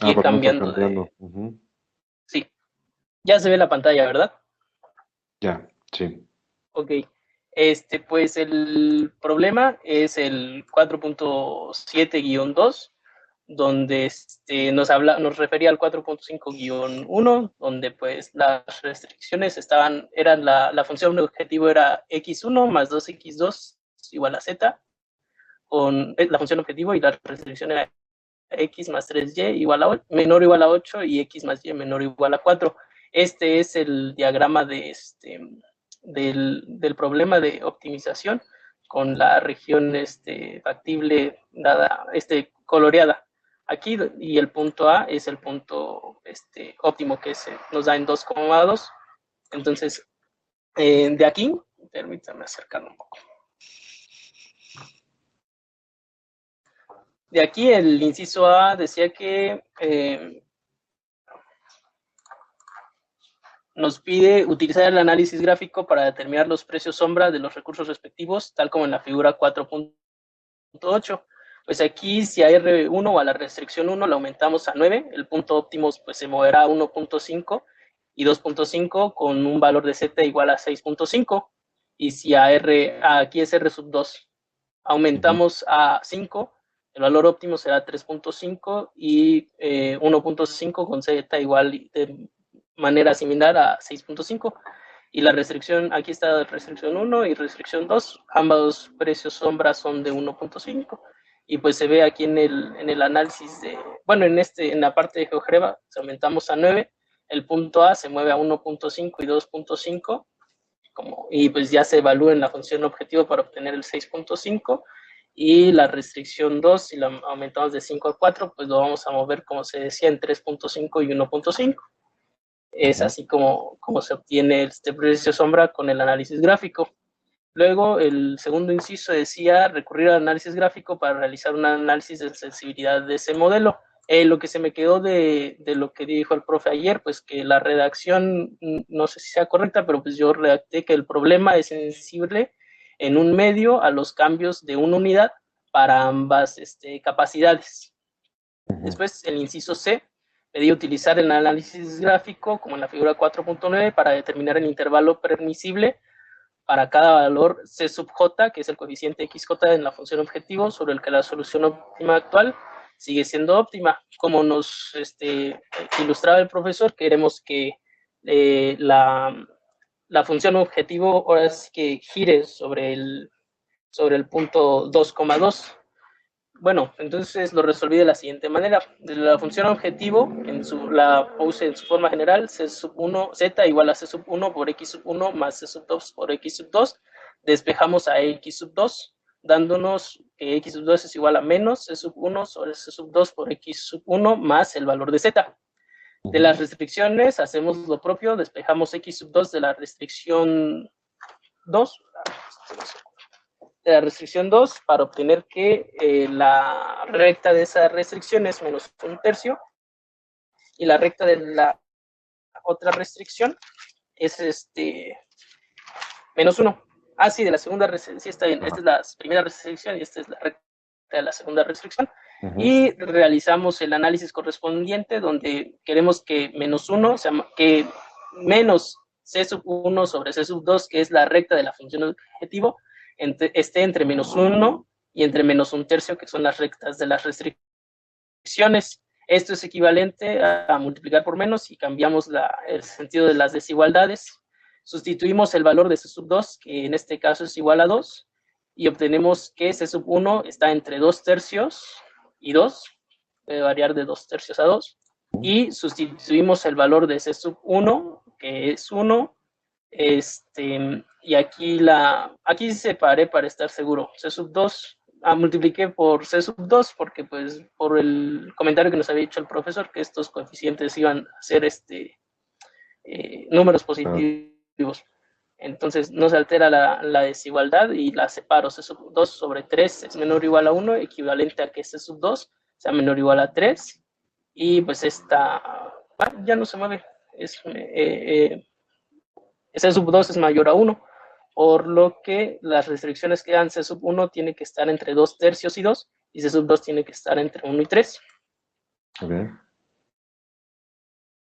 Ah, ir podemos ir cambiando cambiando. de... Ujú. Sí, ya se ve la pantalla, ¿verdad? Ya, sí. Ok. Pues el problema es el 4.7-2, donde nos refería al 4.5-1, donde pues las restricciones eran la función de objetivo era x1 más 2x2 igual a z, con la función objetivo, y la restricción era x más 3y igual a 8, menor o igual a 8, y x más y menor o igual a 4. Este es el diagrama del problema de optimización con la región factible dada coloreada aquí, y el punto A es el punto óptimo que nos da en 2,2. Entonces, de aquí, permítame acercarme un poco. De aquí el inciso A decía que nos pide utilizar el análisis gráfico para determinar los precios sombra de los recursos respectivos, tal como en la figura 4.8. Pues aquí, si a R1 o a la restricción 1 la aumentamos a 9, el punto óptimo pues se moverá a 1.5 y 2.5 con un valor de Z igual a 6.5. Y si aquí es R sub 2, Ujú. aumentamos a 5, el valor óptimo será 3.5 y 1.5 con Z igual de manera similar a 6.5. Y la restricción, aquí está restricción 1 y restricción 2, ambos precios sombra son de 1.5. Y pues se ve aquí en el análisis bueno, en la parte de GeoGebra, si aumentamos a 9, el punto A se mueve a 1.5 y 2.5, y pues ya se evalúa en la función objetivo para obtener el 6.5. Y la restricción 2, si la aumentamos de 5 a 4, pues lo vamos a mover, como se decía, en 3.5 y 1.5. Es Ujú. así como se obtiene este precio sombra con el análisis gráfico. Luego, el segundo inciso decía recurrir al análisis gráfico para realizar un análisis de sensibilidad de ese modelo. Lo que se me quedó de lo que dijo el profe ayer, pues que la redacción, no sé si sea correcta, pero pues yo redacté que el problema es sensible en un medio a los cambios de una unidad para ambas capacidades. Ujú. Después, el inciso C pedía utilizar el análisis gráfico, como en la figura 4.9, para determinar el intervalo permisible para cada valor C sub j, que es el coeficiente xj en la función objetivo, sobre el que la solución óptima actual sigue siendo óptima. Como nos ilustraba el profesor, queremos que la función objetivo ahora es que gire sobre el punto 2,2. Bueno, entonces lo resolví de la siguiente manera. De la función objetivo, la puse en su forma general, C sub 1, Z igual a C sub 1 por X sub 1 más C sub 2 por X sub 2. Despejamos a X sub 2, dándonos que X sub 2 es igual a menos C sub 1 sobre C sub 2 por X sub 1 más el valor de Z. De Ujú. las restricciones hacemos lo propio, despejamos X sub 2 de la restricción 2, para obtener que la recta de esa restricción es menos un tercio, y la recta de la otra restricción es menos uno. Ah, sí, de la segunda restricción, sí, está bien. Esta Ajá. es la primera restricción y esta es la recta de la segunda restricción. Ujú. Y realizamos el análisis correspondiente, donde queremos que menos uno, o sea, que menos C sub 1 sobre C sub 2, que es la recta de la función objetivo, esté entre menos uno y entre menos un tercio, que son las rectas de las restricciones. Esto es equivalente a multiplicar por menos, y cambiamos el sentido de las desigualdades. Sustituimos el valor de C sub 2, que en este caso es igual a 2, y obtenemos que C sub 1 está entre 2 tercios y 2, puede variar de 2 tercios a 2, y sustituimos el valor de C sub 1, que es 1, y aquí separé para estar seguro. C sub 2, multipliqué por C sub 2 porque pues por el comentario que nos había dicho el profesor, que estos coeficientes iban a ser números Ah, positivos. Entonces no se altera la desigualdad y la separo. C sub 2 sobre 3 es menor o igual a 1, equivalente a que C sub 2 sea menor o igual a 3. Y pues ya no se mueve. C sub 2 es mayor a 1, por lo que las restricciones que dan C sub 1 tiene que estar entre 2 tercios y 2, y C sub 2 tiene que estar entre 1 y 3. ok.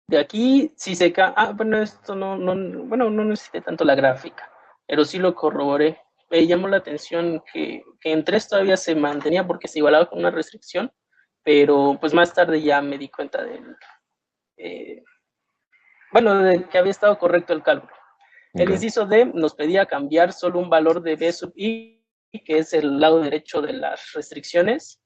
De aquí, si se cae, bueno, esto bueno, no necesité tanto la gráfica, pero sí lo corroboré. Me llamó la atención que en 3 todavía se mantenía porque se igualaba con una restricción, pero pues más tarde ya me di cuenta eh, de que había estado correcto el cálculo. El Okay. inciso D nos pedía cambiar solo un valor de B sub I, que es el lado derecho de las restricciones,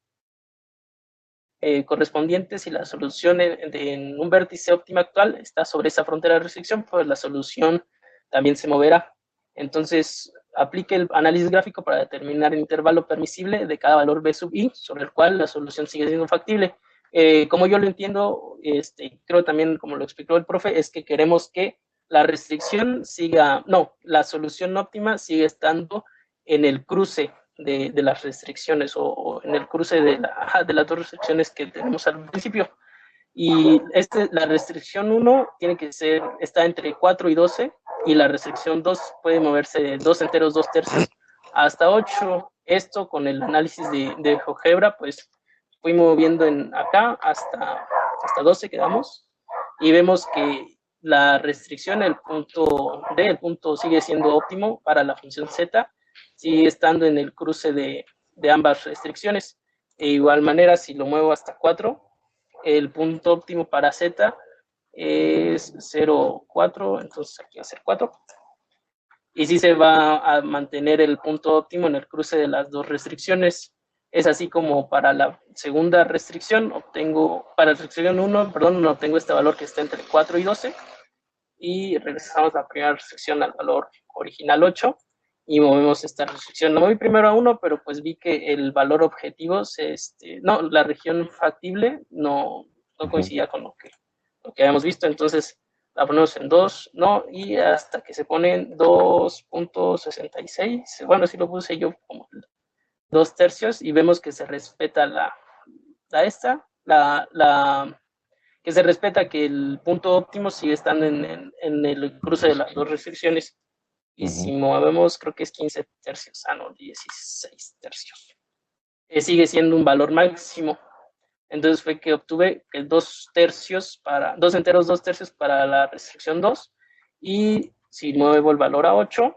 correspondientes y la solución en un vértice óptima actual está sobre esa frontera de restricción, pues la solución también se moverá. Entonces, aplique el análisis gráfico para determinar el intervalo permisible de cada valor B sub I, sobre el cual la solución sigue siendo factible. Como yo lo entiendo, creo también, como lo explicó el profe, es que queremos que la restricción siga, no, la solución óptima sigue estando en el cruce de las restricciones o en el cruce de las dos restricciones que tenemos al principio. Y la restricción 1 tiene que ser, está entre 4 y 12, y la restricción 2 puede moverse de 2 enteros, 2 tercios, hasta 8. Esto con el análisis de GeoGebra, pues fui moviendo acá hasta 12 quedamos, y vemos que la restricción, el punto D, el punto sigue siendo óptimo para la función Z, sigue estando en el cruce de ambas restricciones. De igual manera, si lo muevo hasta 4, el punto óptimo para Z es 0,4, entonces aquí va a ser 4. Y sí se va a mantener el punto óptimo en el cruce de las dos restricciones. Es así como para la segunda restricción para la restricción 1, perdón, obtengo este valor que está entre 4 y 12. Y regresamos a la primera restricción al valor original 8 y movemos esta restricción. Lo moví primero a 1, pero pues vi que el valor objetivo, no, la región factible no coincidía con lo que habíamos visto, entonces la ponemos en 2, ¿no? Y hasta que se pone en 2.66, bueno, así lo puse yo como 2 tercios, y vemos que se respeta que se respeta que el punto óptimo sigue estando en el cruce de las dos restricciones. Y si movemos, creo que es 15 tercios, no, 16 tercios. Sigue siendo un valor máximo. Entonces fue que obtuve el 2 tercios 2 enteros, 2 tercios para la restricción 2. Y si muevo el valor a 8,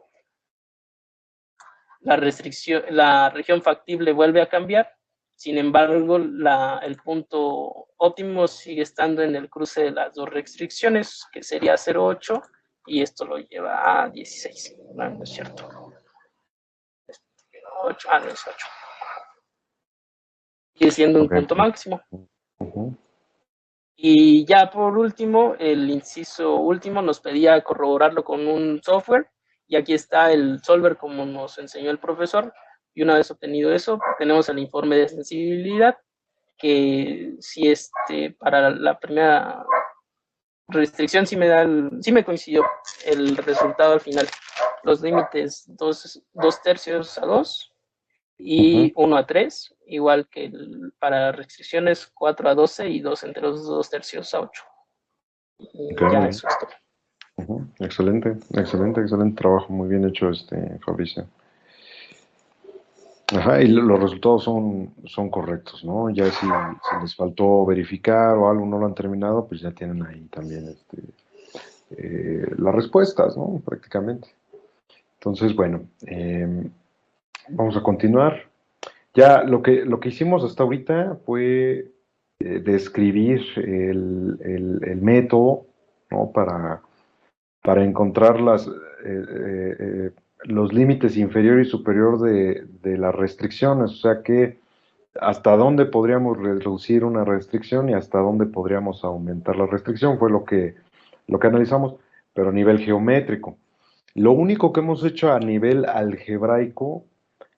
la región factible vuelve a cambiar. Sin embargo, el punto óptimo sigue estando en el cruce de las dos restricciones, que sería 0,8, y esto lo lleva a 16. No es cierto. 8, no es 8. Sigue siendo un Okay. punto máximo. Y ya por último, el inciso último nos pedía corroborarlo con un software, y aquí está el solver como nos enseñó el profesor. Y una vez obtenido eso, tenemos el informe de sensibilidad, que si para la primera restricción sí me coincidió el resultado al final. Los límites 2 tercios a 2 y 1 a 3, igual que para restricciones 4 a 12 y 2 enteros 2 tercios a 8. Okay. Ya eso es todo. Excelente, excelente, excelente trabajo, muy bien hecho, Fabricio. Ajá, y los resultados son correctos, ¿no? Ya si les faltó verificar o algo no lo han terminado, pues ya tienen ahí también las respuestas, ¿no? Prácticamente. Entonces, bueno, vamos a continuar. Ya lo que hicimos hasta ahorita fue describir el método, ¿no? Para encontrar los límites inferior y superior de las restricciones, o sea que hasta dónde podríamos reducir una restricción y hasta dónde podríamos aumentar la restricción, fue lo que analizamos, pero a nivel geométrico. Lo único que hemos hecho a nivel algebraico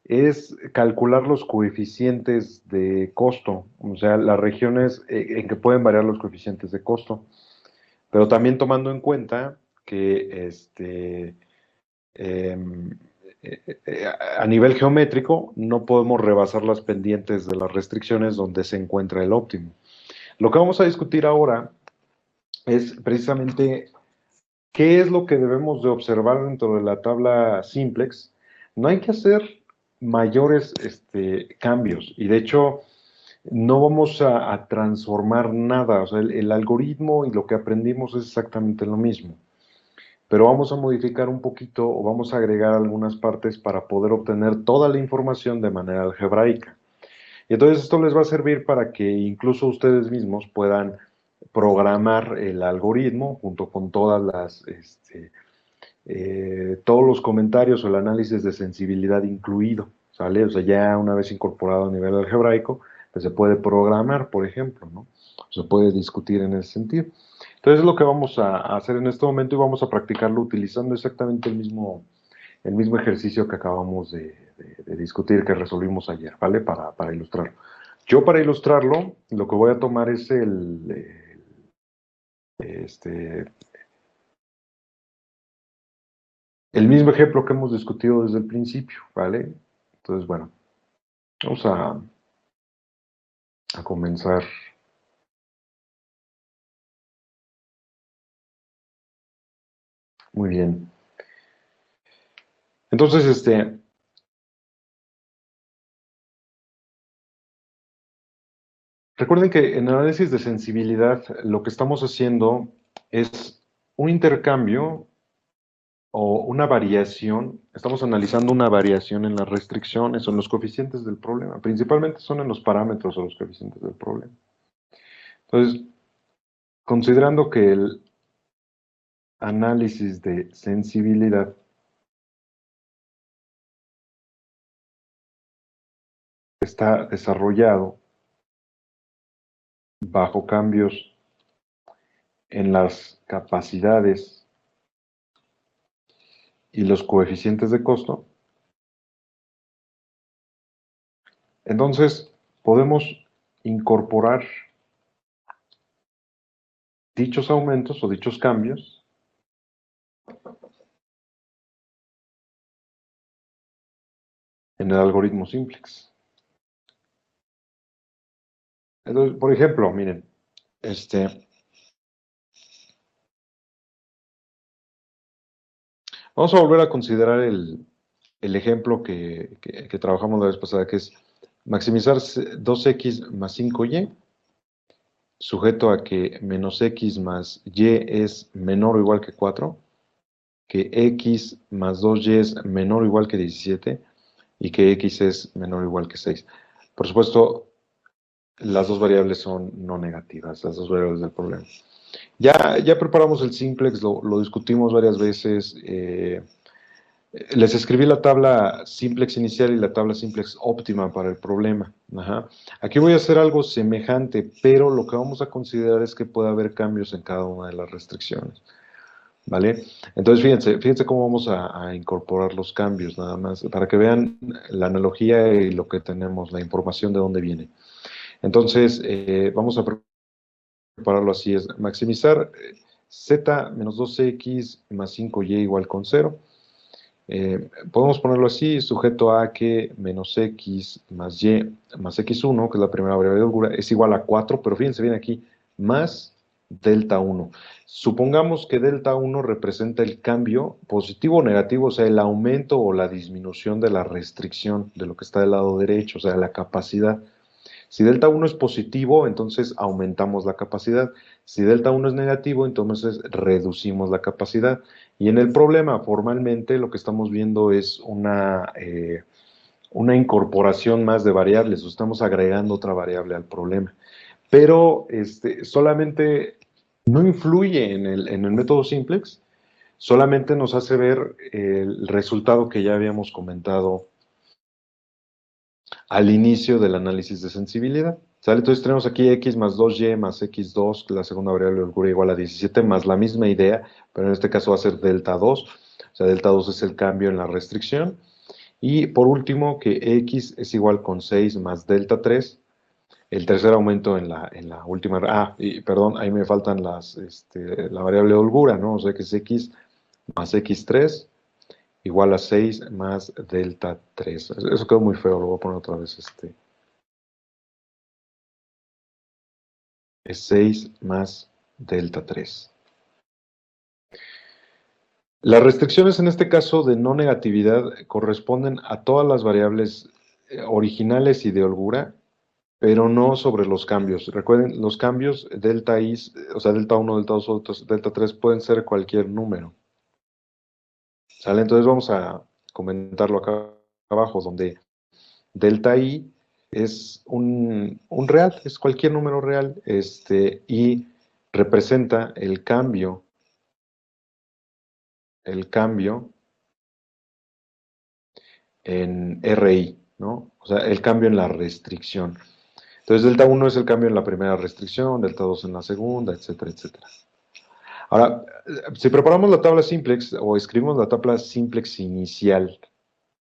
es calcular los coeficientes de costo, o sea, las regiones en que pueden variar los coeficientes de costo, pero también tomando en cuenta que eh, a nivel geométrico no podemos rebasar las pendientes de las restricciones donde se encuentra el óptimo. Lo que vamos a discutir ahora es precisamente qué es lo que debemos de observar dentro de la tabla simplex. No hay que hacer mayores cambios, y de hecho no vamos a transformar nada, o sea, el algoritmo y lo que aprendimos es exactamente lo mismo, pero vamos a modificar un poquito o vamos a agregar algunas partes para poder obtener toda la información de manera algebraica. Y entonces esto les va a servir para que incluso ustedes mismos puedan programar el algoritmo junto con todos los comentarios o el análisis de sensibilidad incluido, ¿sale? O sea, ya una vez incorporado a nivel algebraico, pues se puede programar, por ejemplo, ¿no? Se puede discutir en ese sentido. Entonces es lo que vamos a hacer en este momento y vamos a practicarlo utilizando exactamente el mismo ejercicio que acabamos de discutir, que resolvimos ayer, ¿vale? Para ilustrarlo. Yo para ilustrarlo, lo que voy a tomar es este, el mismo ejemplo que hemos discutido desde el principio, ¿vale? Entonces, bueno, vamos a comenzar. Muy bien. Entonces, recuerden que en análisis de sensibilidad lo que estamos haciendo es un intercambio o una variación. Estamos analizando una variación en las restricciones o en los coeficientes del problema. Principalmente son en los parámetros o los coeficientes del problema. Entonces, considerando que el análisis de sensibilidad está desarrollado bajo cambios en las capacidades y los coeficientes de costo, entonces podemos incorporar dichos aumentos o dichos cambios en el algoritmo simplex. Entonces, por ejemplo, miren, vamos a volver a considerar el ejemplo que trabajamos la vez pasada, que es maximizar 2x más 5y, sujeto a que menos x más y es menor o igual que 4, que x más 2y es menor o igual que 17 y que x es menor o igual que 6. Por supuesto, las dos variables son no negativas, las dos variables del problema. Ya preparamos el simplex, lo discutimos varias veces. Les escribí la tabla simplex inicial y la tabla simplex óptima para el problema. Ajá. Aquí voy a hacer algo semejante, pero lo que vamos a considerar es que puede haber cambios en cada una de las restricciones. ¿Vale? Entonces, fíjense cómo vamos a incorporar los cambios, nada más, para que vean la analogía y lo que tenemos, la información de dónde viene. Entonces, vamos a prepararlo así, es maximizar z menos 2x más 5y igual con 0. Podemos ponerlo así, sujeto a que menos x más y más x1, que es la primera variable de holgura, es igual a 4, pero fíjense bien aquí, más delta 1. Supongamos que delta 1 representa el cambio positivo o negativo, o sea, el aumento o la disminución de la restricción de lo que está del lado derecho, o sea, la capacidad. Si delta 1 es positivo, entonces aumentamos la capacidad. Si delta 1 es negativo, entonces reducimos la capacidad. Y en el problema, formalmente, lo que estamos viendo es una incorporación más de variables, o estamos agregando otra variable al problema. Pero solamente no influye en el método simplex, solamente nos hace ver el resultado que ya habíamos comentado al inicio del análisis de sensibilidad. ¿Sale? Entonces tenemos aquí x más 2y más x2, que la segunda variable de holgura igual a 17, más la misma idea, pero en este caso va a ser delta 2. O sea, delta 2 es el cambio en la restricción. Y por último, que x es igual con 6 más delta 3. El tercer aumento en la última. Y perdón, ahí me faltan la variable de holgura, ¿no? O sea que es x más x3 igual a 6 más delta 3. Eso quedó muy feo, lo voy a poner otra vez. Es 6 más delta 3. Las restricciones en este caso de no negatividad corresponden a todas las variables originales y de holgura pero no sobre los cambios. Recuerden, los cambios delta i, o sea, delta uno, delta 2, delta 3 pueden ser cualquier número. ¿Sale? Entonces vamos a comentarlo acá abajo, donde delta i es un real, es cualquier número real, y representa el cambio en RI, ¿no? O sea, el cambio en la restricción. Entonces, delta uno es el cambio en la primera restricción, delta 2 en la segunda, etcétera, etcétera. Ahora, si preparamos la tabla simplex o escribimos la tabla simplex inicial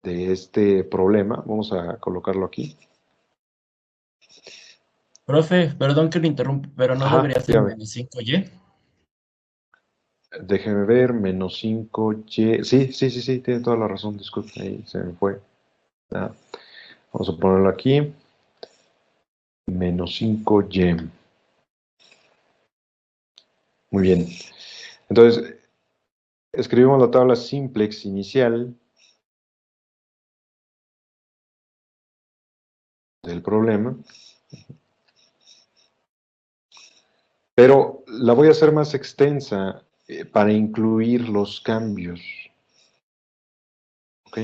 de este problema, vamos a colocarlo aquí. Profe, perdón que lo interrumpa, pero no Ajá, debería ser dígame. menos 5y. Déjeme ver, menos 5y. Sí, sí, sí, sí, tiene toda la razón, disculpe, ahí se me fue. Ah, vamos a ponerlo aquí. Menos 5y. Muy bien. Entonces, escribimos la tabla simplex inicial del problema, pero la voy a hacer más extensa para incluir los cambios. ¿Ok?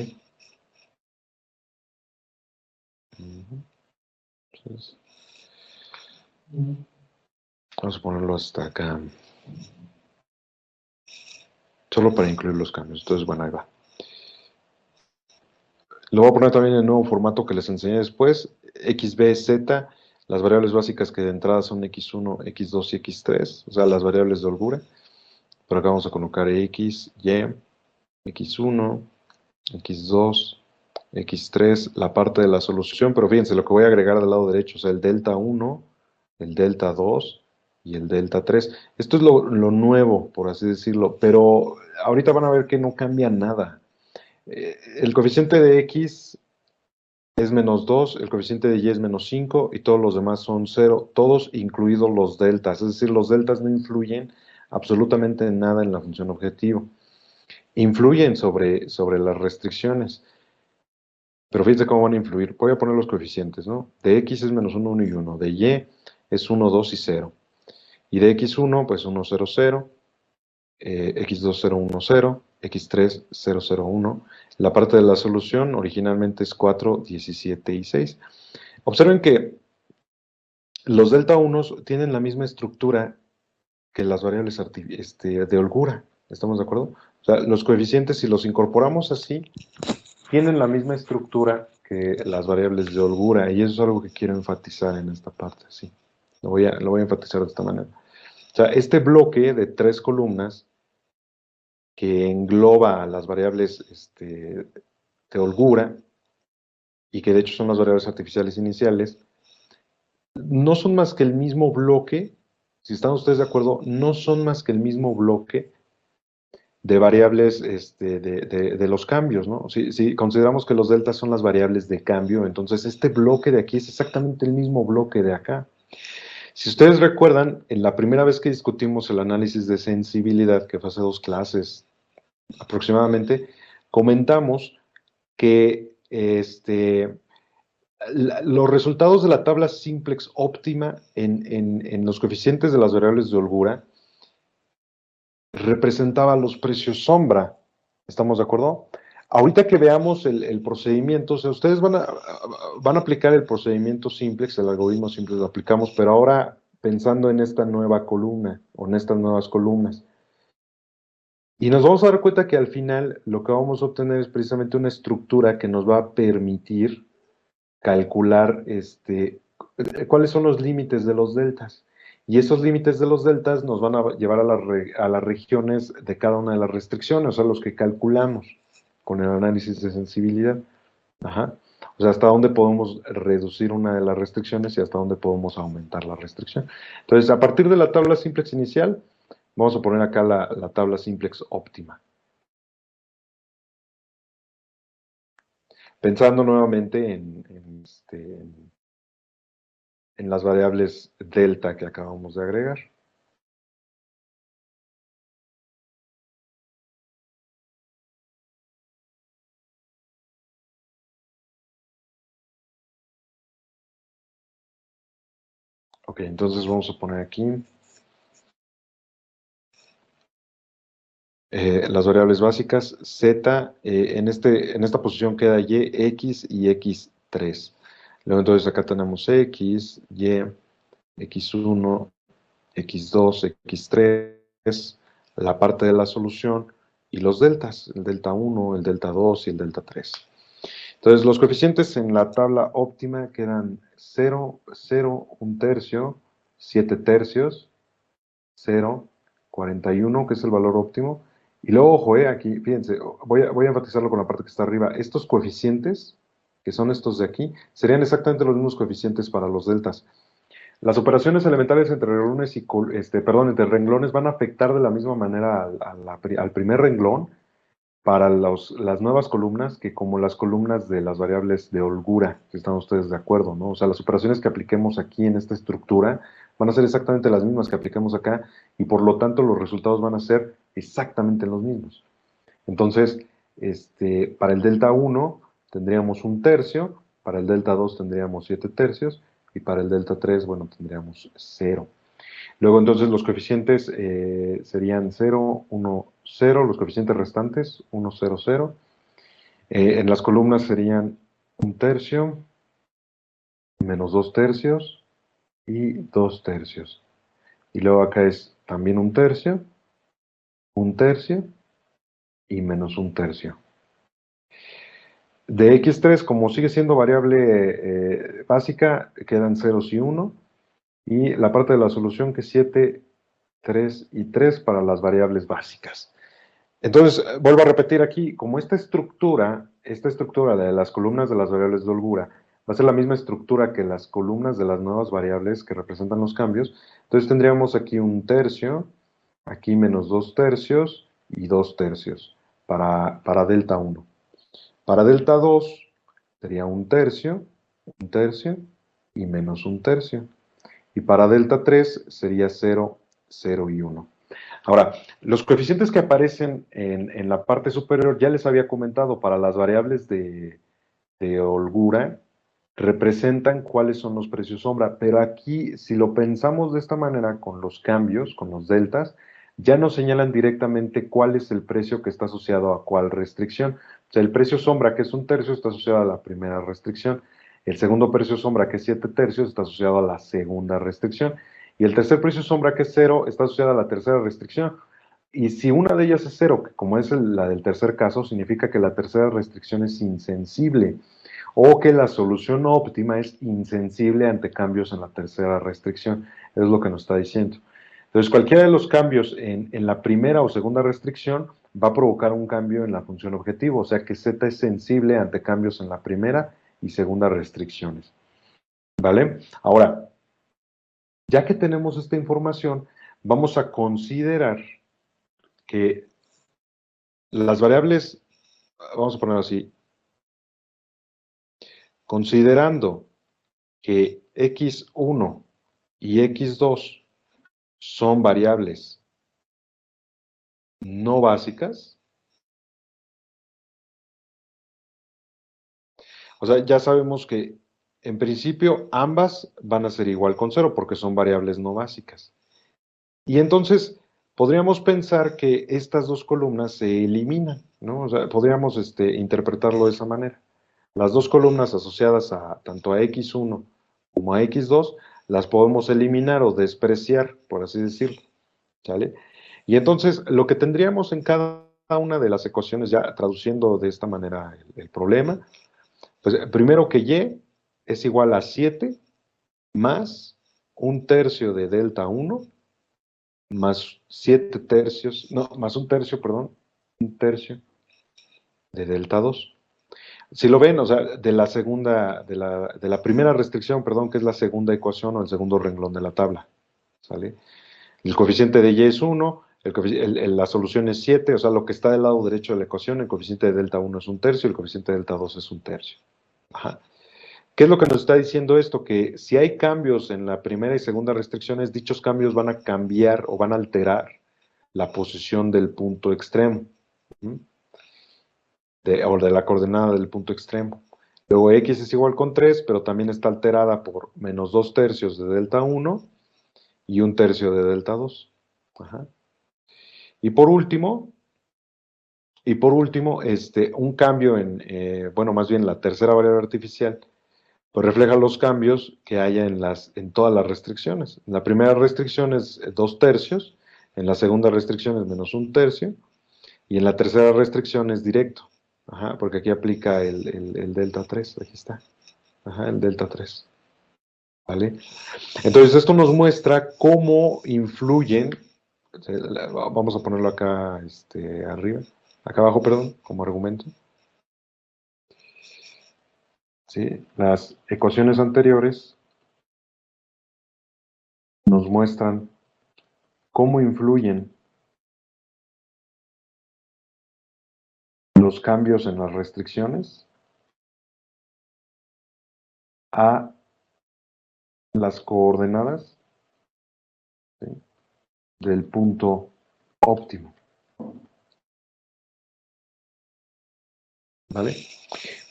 Entonces, vamos a ponerlo hasta acá. Solo para incluir los cambios. Entonces, bueno, ahí va. Lo voy a poner también en el nuevo formato que les enseñé después. X, B, Z. Las variables básicas que de entrada son X1, X2 y X3. O sea, las variables de holgura. Por acá vamos a colocar X, Y, X1, X2, X3, la parte de la solución, pero fíjense lo que voy a agregar del lado derecho, o sea, el delta 1, el delta 2 y el delta 3. Esto es lo nuevo, por así decirlo, pero ahorita van a ver que no cambia nada. El coeficiente de X es menos 2, el coeficiente de Y es menos 5 y todos los demás son 0, todos incluidos los deltas, es decir, los deltas no influyen absolutamente nada en la función objetivo. Influyen sobre las restricciones. Pero fíjense cómo van a influir. Voy a poner los coeficientes, ¿no? De X es menos 1, 1 y 1. De Y es 1, 2 y 0. Y de X1, pues 1, 0, 0. X2, 0, 1, 0. X3, 0, 0, 1. La parte de la solución originalmente es 4, 17 y 6. Observen que los delta 1 tienen la misma estructura que las variables de holgura. ¿Estamos de acuerdo? O sea, los coeficientes, si los incorporamos así, tienen la misma estructura que las variables de holgura, y eso es algo que quiero enfatizar en esta parte, sí. Lo voy a enfatizar de esta manera. O sea, este bloque de 3 columnas que engloba a las variables de holgura, y que de hecho son las variables artificiales iniciales, no son más que el mismo bloque, si están ustedes de acuerdo, no son más que el mismo bloque de variables de los cambios, ¿no? Si consideramos que los deltas son las variables de cambio, entonces este bloque de aquí es exactamente el mismo bloque de acá. Si ustedes recuerdan, en la primera vez que discutimos el análisis de sensibilidad, que fue hace 2 clases aproximadamente, comentamos que los resultados de la tabla simplex óptima en los coeficientes de las variables de holgura representaba los precios sombra. ¿Estamos de acuerdo? Ahorita que veamos el procedimiento, o sea, ustedes van a aplicar el procedimiento simplex, el algoritmo simplex lo aplicamos, pero ahora pensando en esta nueva columna o en estas nuevas columnas. Y nos vamos a dar cuenta que al final lo que vamos a obtener es precisamente una estructura que nos va a permitir calcular cuáles son los límites de los deltas. Y esos límites de los deltas nos van a llevar a las regiones de cada una de las restricciones, o sea, los que calculamos con el análisis de sensibilidad. Ajá. O sea, hasta dónde podemos reducir una de las restricciones y hasta dónde podemos aumentar la restricción. Entonces, a partir de la tabla simplex inicial, vamos a poner acá la tabla simplex óptima. Pensando nuevamente en las variables delta que acabamos de agregar. Ok, entonces vamos a poner aquí las variables básicas. Z, en esta posición queda Y, X y X3. Luego entonces acá tenemos X, Y, X1, X2, X3, la parte de la solución y los deltas, el delta 1, el delta 2 y el delta 3. Entonces los coeficientes en la tabla óptima quedan 0, 0, 1 tercio, 7 tercios, 0, 41, que es el valor óptimo. Y luego, ojo, aquí, fíjense, voy a enfatizarlo con la parte que está arriba. Estos coeficientes, que son estos de aquí, serían exactamente los mismos coeficientes para los deltas. Las operaciones elementales entre renglones entre renglones van a afectar de la misma manera al primer renglón para las nuevas columnas que como las columnas de las variables de holgura, si están ustedes de acuerdo, ¿no? O sea, las operaciones que apliquemos aquí en esta estructura van a ser exactamente las mismas que apliquemos acá y por lo tanto los resultados van a ser exactamente los mismos. Entonces, para el delta 1 tendríamos 1 tercio, para el delta 2 tendríamos 7 tercios y para el delta 3, bueno, tendríamos 0. Luego entonces los coeficientes serían 0, 1, 0, los coeficientes restantes 1, 0, 0. En las columnas serían 1 tercio, menos 2 tercios y 2 tercios. Y luego acá es también 1 tercio, 1 tercio y menos 1 tercio. De X3, como sigue siendo variable básica, quedan ceros y 1. Y la parte de la solución que es 7, 3 y 3 para las variables básicas. Entonces, vuelvo a repetir aquí, como esta estructura de las columnas de las variables de holgura, va a ser la misma estructura que las columnas de las nuevas variables que representan los cambios, entonces tendríamos aquí 1 tercio, aquí menos 2 tercios y 2 tercios para delta 1. Para delta 2 sería 1 tercio y menos 1 tercio. Y para delta 3 sería 0, 0 y 1. Ahora, los coeficientes que aparecen en la parte superior, ya les había comentado, para las variables de holgura, representan cuáles son los precios sombra, pero aquí, si lo pensamos de esta manera, con los cambios, con los deltas, ya nos señalan directamente cuál es el precio que está asociado a cuál restricción. O sea, el precio sombra, que es 1 tercio, está asociado a la primera restricción. El segundo precio sombra, que es 7 tercios, está asociado a la segunda restricción. Y el tercer precio sombra, que es 0, está asociado a la tercera restricción. Y si una de ellas es 0, que como es la del tercer caso, significa que la tercera restricción es insensible o que la solución óptima es insensible ante cambios en la tercera restricción. Es lo que nos está diciendo. Entonces, cualquiera de los cambios en la primera o segunda restricción va a provocar un cambio en la función objetivo, o sea que Z es sensible ante cambios en la primera y segunda restricciones. ¿Vale? Ahora, ya que tenemos esta información, vamos a considerar que las variables, vamos a ponerlo así, considerando que x1 y x2 son variables no básicas, o sea, ya sabemos que en principio ambas van a ser igual con 0 porque son variables no básicas. Y entonces podríamos pensar que estas dos columnas se eliminan, ¿no? O sea, podríamos interpretarlo de esa manera. Las dos columnas asociadas tanto a x1 como a x2 las podemos eliminar o despreciar, por así decirlo, ¿sale? Y entonces lo que tendríamos en cada una de las ecuaciones, ya traduciendo de esta manera el problema, pues primero que y es igual a 7 más 1 tercio de delta 1 más 7 tercios, no, más 1 tercio, perdón, 1 tercio de delta 2. Si lo ven, o sea, de la primera restricción, perdón, que es la segunda ecuación o el segundo renglón de la tabla, ¿sale? El coeficiente de y es 1, la solución es 7, o sea, lo que está del lado derecho de la ecuación, el coeficiente de delta 1 es 1 tercio, el coeficiente de delta 2 es 1 tercio. Ajá. ¿Qué es lo que nos está diciendo esto? Que si hay cambios en la primera y segunda restricciones, dichos cambios van a cambiar o van a alterar la posición del punto extremo, o de la coordenada del punto extremo. Luego x es igual con 3, pero también está alterada por menos 2 tercios de delta 1 y 1 tercio de delta 2. Ajá. Y por último, un cambio bueno, más bien la tercera variable artificial, pues refleja los cambios que haya en todas las restricciones. En la primera restricción es 2 tercios, en la segunda restricción es menos 1 tercio, y en la tercera restricción es directo. Ajá, porque aquí aplica el delta 3, aquí está. Ajá, el delta 3. ¿Vale? Entonces esto nos muestra cómo influyen, vamos a ponerlo acá arriba, acá abajo, perdón, como argumento. ¿Sí? Las ecuaciones anteriores nos muestran cómo influyen los cambios en las restricciones a las coordenadas, ¿sí?, del punto óptimo. ¿Vale?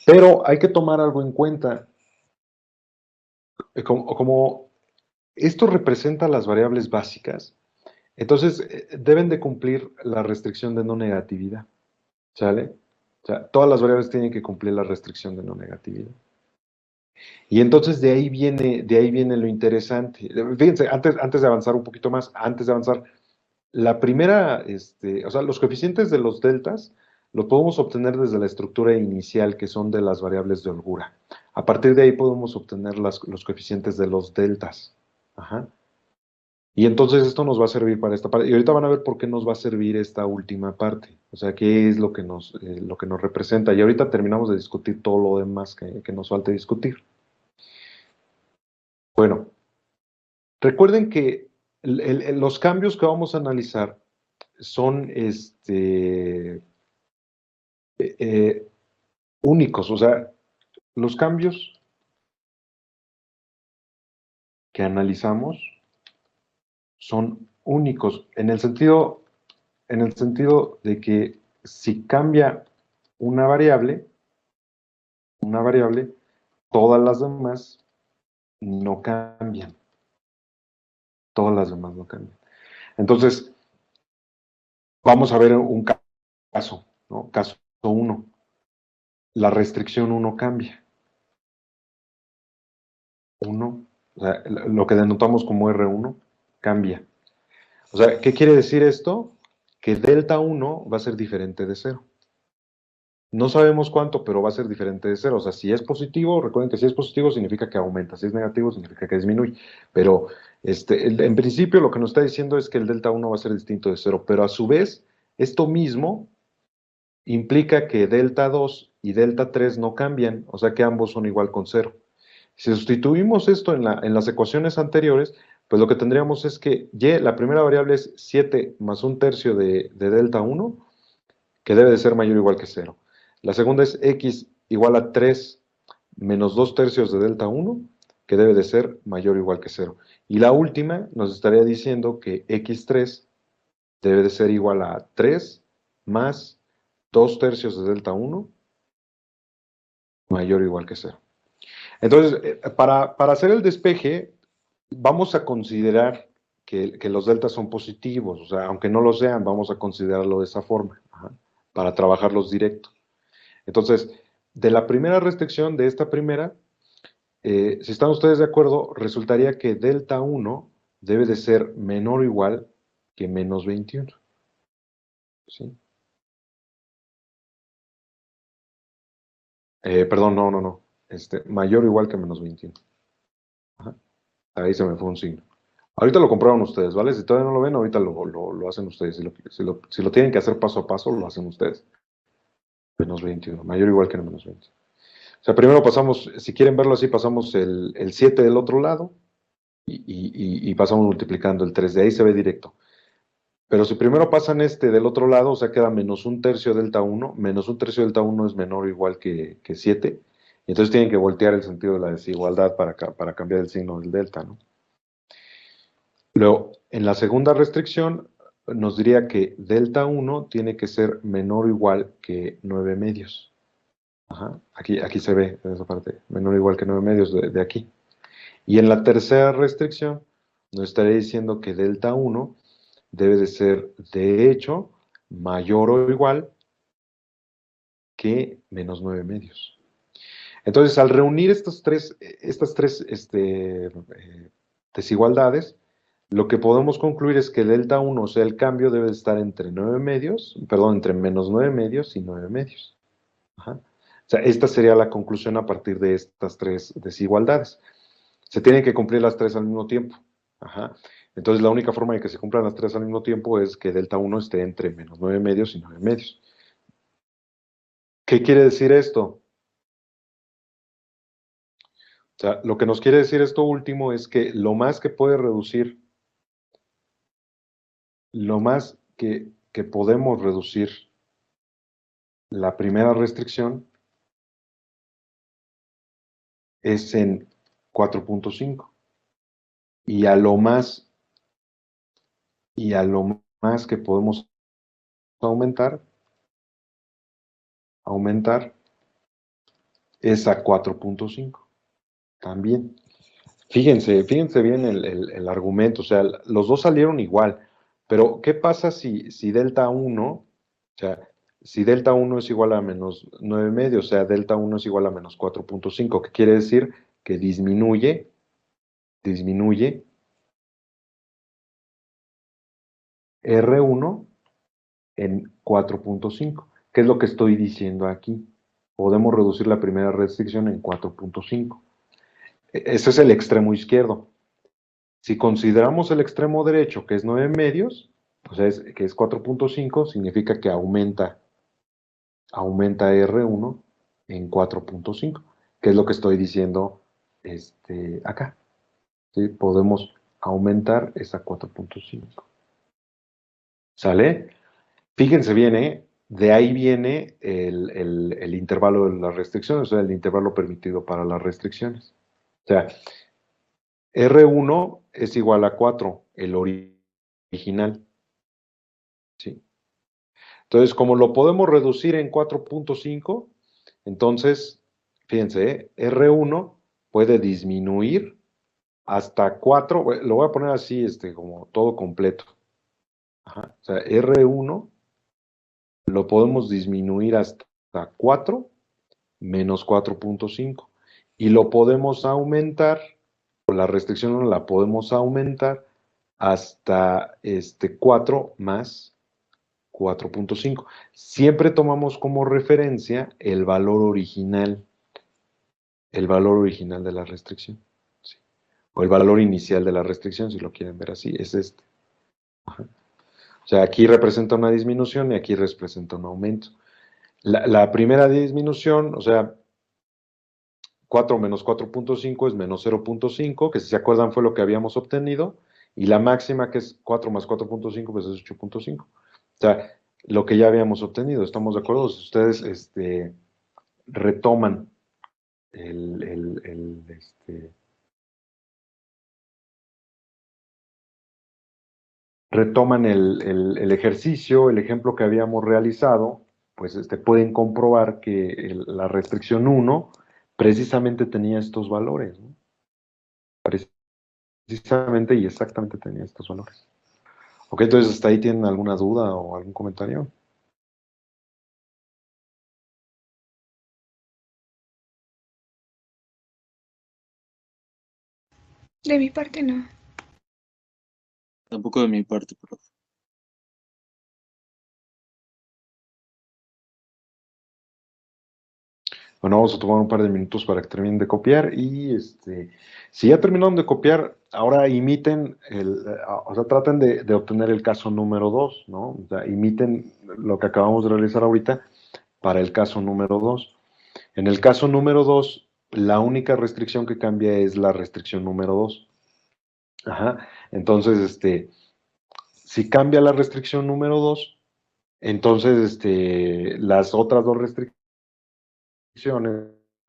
Pero hay que tomar algo en cuenta. Como esto representa las variables básicas, entonces deben de cumplir la restricción de no negatividad. ¿Sale? O sea, todas las variables tienen que cumplir la restricción de no negatividad. Y entonces de ahí viene lo interesante. Fíjense, antes de avanzar un poquito más, antes de avanzar, la primera, o sea, los coeficientes de los deltas los podemos obtener desde la estructura inicial, que son de las variables de holgura. A partir de ahí podemos obtener los coeficientes de los deltas. Ajá. Y entonces esto nos va a servir para esta parte. Y ahorita van a ver por qué nos va a servir esta última parte. O sea, qué es lo que nos representa. Y ahorita terminamos de discutir todo lo demás que nos falta discutir. Bueno, recuerden que los cambios que vamos a analizar son eh, únicos. O sea, los cambios que analizamos son únicos en el sentido de que si cambia una variable, todas las demás no cambian. Todas las demás no cambian. Entonces, vamos a ver un caso, ¿no? Caso 1. La restricción 1 cambia. 1, o sea, lo que denotamos como R1, cambia. O sea, ¿qué quiere decir esto? Que delta 1 va a ser diferente de 0. No sabemos cuánto, pero va a ser diferente de 0. O sea, si es positivo, recuerden que si es positivo significa que aumenta, si es negativo significa que disminuye. Pero en principio lo que nos está diciendo es que el delta 1 va a ser distinto de 0, pero a su vez, esto mismo implica que delta 2 y delta 3 no cambian, o sea que ambos son igual con 0. Si sustituimos esto en las ecuaciones anteriores, pues lo que tendríamos es que la primera variable es 7 más 1 tercio de delta 1, que debe de ser mayor o igual que 0. La segunda es x igual a 3 menos 2 tercios de delta 1, que debe de ser mayor o igual que 0. Y la última nos estaría diciendo que x3 debe de ser igual a 3 más 2 tercios de delta 1, mayor o igual que 0. Entonces, para hacer el despeje, vamos a considerar que los deltas son positivos. O sea, aunque no lo sean, vamos a considerarlo de esa forma, para trabajarlos directo. Entonces, de la primera restricción, de esta primera, si están ustedes de acuerdo, resultaría que delta 1 debe de ser menor o igual que menos 21. ¿Sí? Perdón, no. Mayor o igual que menos 21. Ajá. Ahí se me fue un signo. Ahorita lo comproban ustedes, ¿vale? Si todavía no lo ven, ahorita lo hacen ustedes. Si lo tienen que hacer paso a paso, lo hacen ustedes. Menos 21, mayor o igual que menos 20. O sea, primero pasamos, si quieren verlo así, pasamos el 7 del otro lado y pasamos multiplicando el 3. De ahí se ve directo. Pero si primero pasan del otro lado, o sea, queda menos 1 tercio delta 1. Menos 1 tercio delta 1 es menor o igual que 7. Y entonces tienen que voltear el sentido de la desigualdad para cambiar el signo del delta, ¿no? Luego, en la segunda restricción, nos diría que delta 1 tiene que ser menor o igual que 9 medios. Ajá, aquí se ve en esa parte, menor o igual que 9 medios de aquí. Y en la tercera restricción nos estaría diciendo que delta 1 debe de ser, de hecho, mayor o igual que menos 9 medios. Entonces, al reunir estas tres desigualdades, lo que podemos concluir es que delta 1, o sea, el cambio debe estar entre 9 medios, perdón, entre menos 9 medios y 9 medios. Ajá. O sea, esta sería la conclusión a partir de estas tres desigualdades. Se tienen que cumplir las tres al mismo tiempo. Ajá. Entonces, la única forma de que se cumplan las tres al mismo tiempo es que delta 1 esté entre menos 9 medios y 9 medios. ¿Qué quiere decir esto? O sea, lo que nos quiere decir esto último es que lo más que puede reducir, lo más que podemos reducir la primera restricción es en 4.5 y a lo más y a lo más que podemos aumentar es a 4.5 también. Fíjense bien el argumento, o sea, los dos salieron igual, pero ¿qué pasa si delta 1, o sea, si delta 1 es igual a menos 9 medio, o sea, delta 1 es igual a menos 4.5, que quiere decir que disminuye R1 en 4.5. ¿Qué es lo que estoy diciendo aquí? Podemos reducir la primera restricción en 4.5. Ese es el extremo izquierdo. Si consideramos el extremo derecho, que es 9 medios, o sea, que es 4.5, significa que aumenta R1 en 4.5, que es lo que estoy diciendo acá. ¿Sí? Podemos aumentar esa 4.5. ¿Sale? Fíjense bien, ¿eh? De ahí viene el intervalo de las restricciones, o sea, el intervalo permitido para las restricciones. O sea, R1 es igual a 4, el original. ¿Sí? Entonces, como lo podemos reducir en 4.5, entonces, fíjense, R1 puede disminuir hasta 4, lo voy a poner así, como todo completo. Ajá. O sea, R1 lo podemos disminuir hasta 4 menos 4.5 y lo podemos aumentar, o la restricción no la podemos aumentar hasta 4 más 4.5. Siempre tomamos como referencia el valor original de la restricción, ¿sí? O el valor inicial de la restricción, si lo quieren ver así, es este. Ajá. O sea, aquí representa una disminución y aquí representa un aumento. La primera disminución, o sea, 4 menos 4.5 es menos 0.5, que si se acuerdan fue lo que habíamos obtenido, y la máxima que es 4 más 4.5, pues es 8.5. O sea, lo que ya habíamos obtenido, ¿estamos de acuerdo? Si ustedes retoman el, el- el, este, retoman el ejercicio, el ejemplo que habíamos realizado, pues pueden comprobar que la restricción 1 precisamente tenía estos valores, ¿no? Precisamente y exactamente tenía estos valores. Ok, entonces hasta ahí tienen alguna duda o algún comentario. De mi parte no. Tampoco de mi parte, profe. Bueno, vamos a tomar un par de minutos para que terminen de copiar y si ya terminaron de copiar, ahora imiten o sea, traten de obtener el caso número 2, ¿no? O sea, imiten lo que acabamos de realizar ahorita para el caso número 2. En el caso número 2, la única restricción que cambia es la restricción número 2. Ajá. Entonces, si cambia la restricción número 2, entonces las otras dos restricciones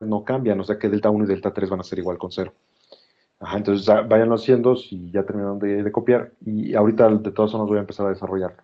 no cambian, o sea que delta 1 y delta 3 van a ser igual con cero. Ajá, entonces váyanlo haciendo si ya terminaron de copiar y ahorita de todas formas voy a empezar a desarrollar.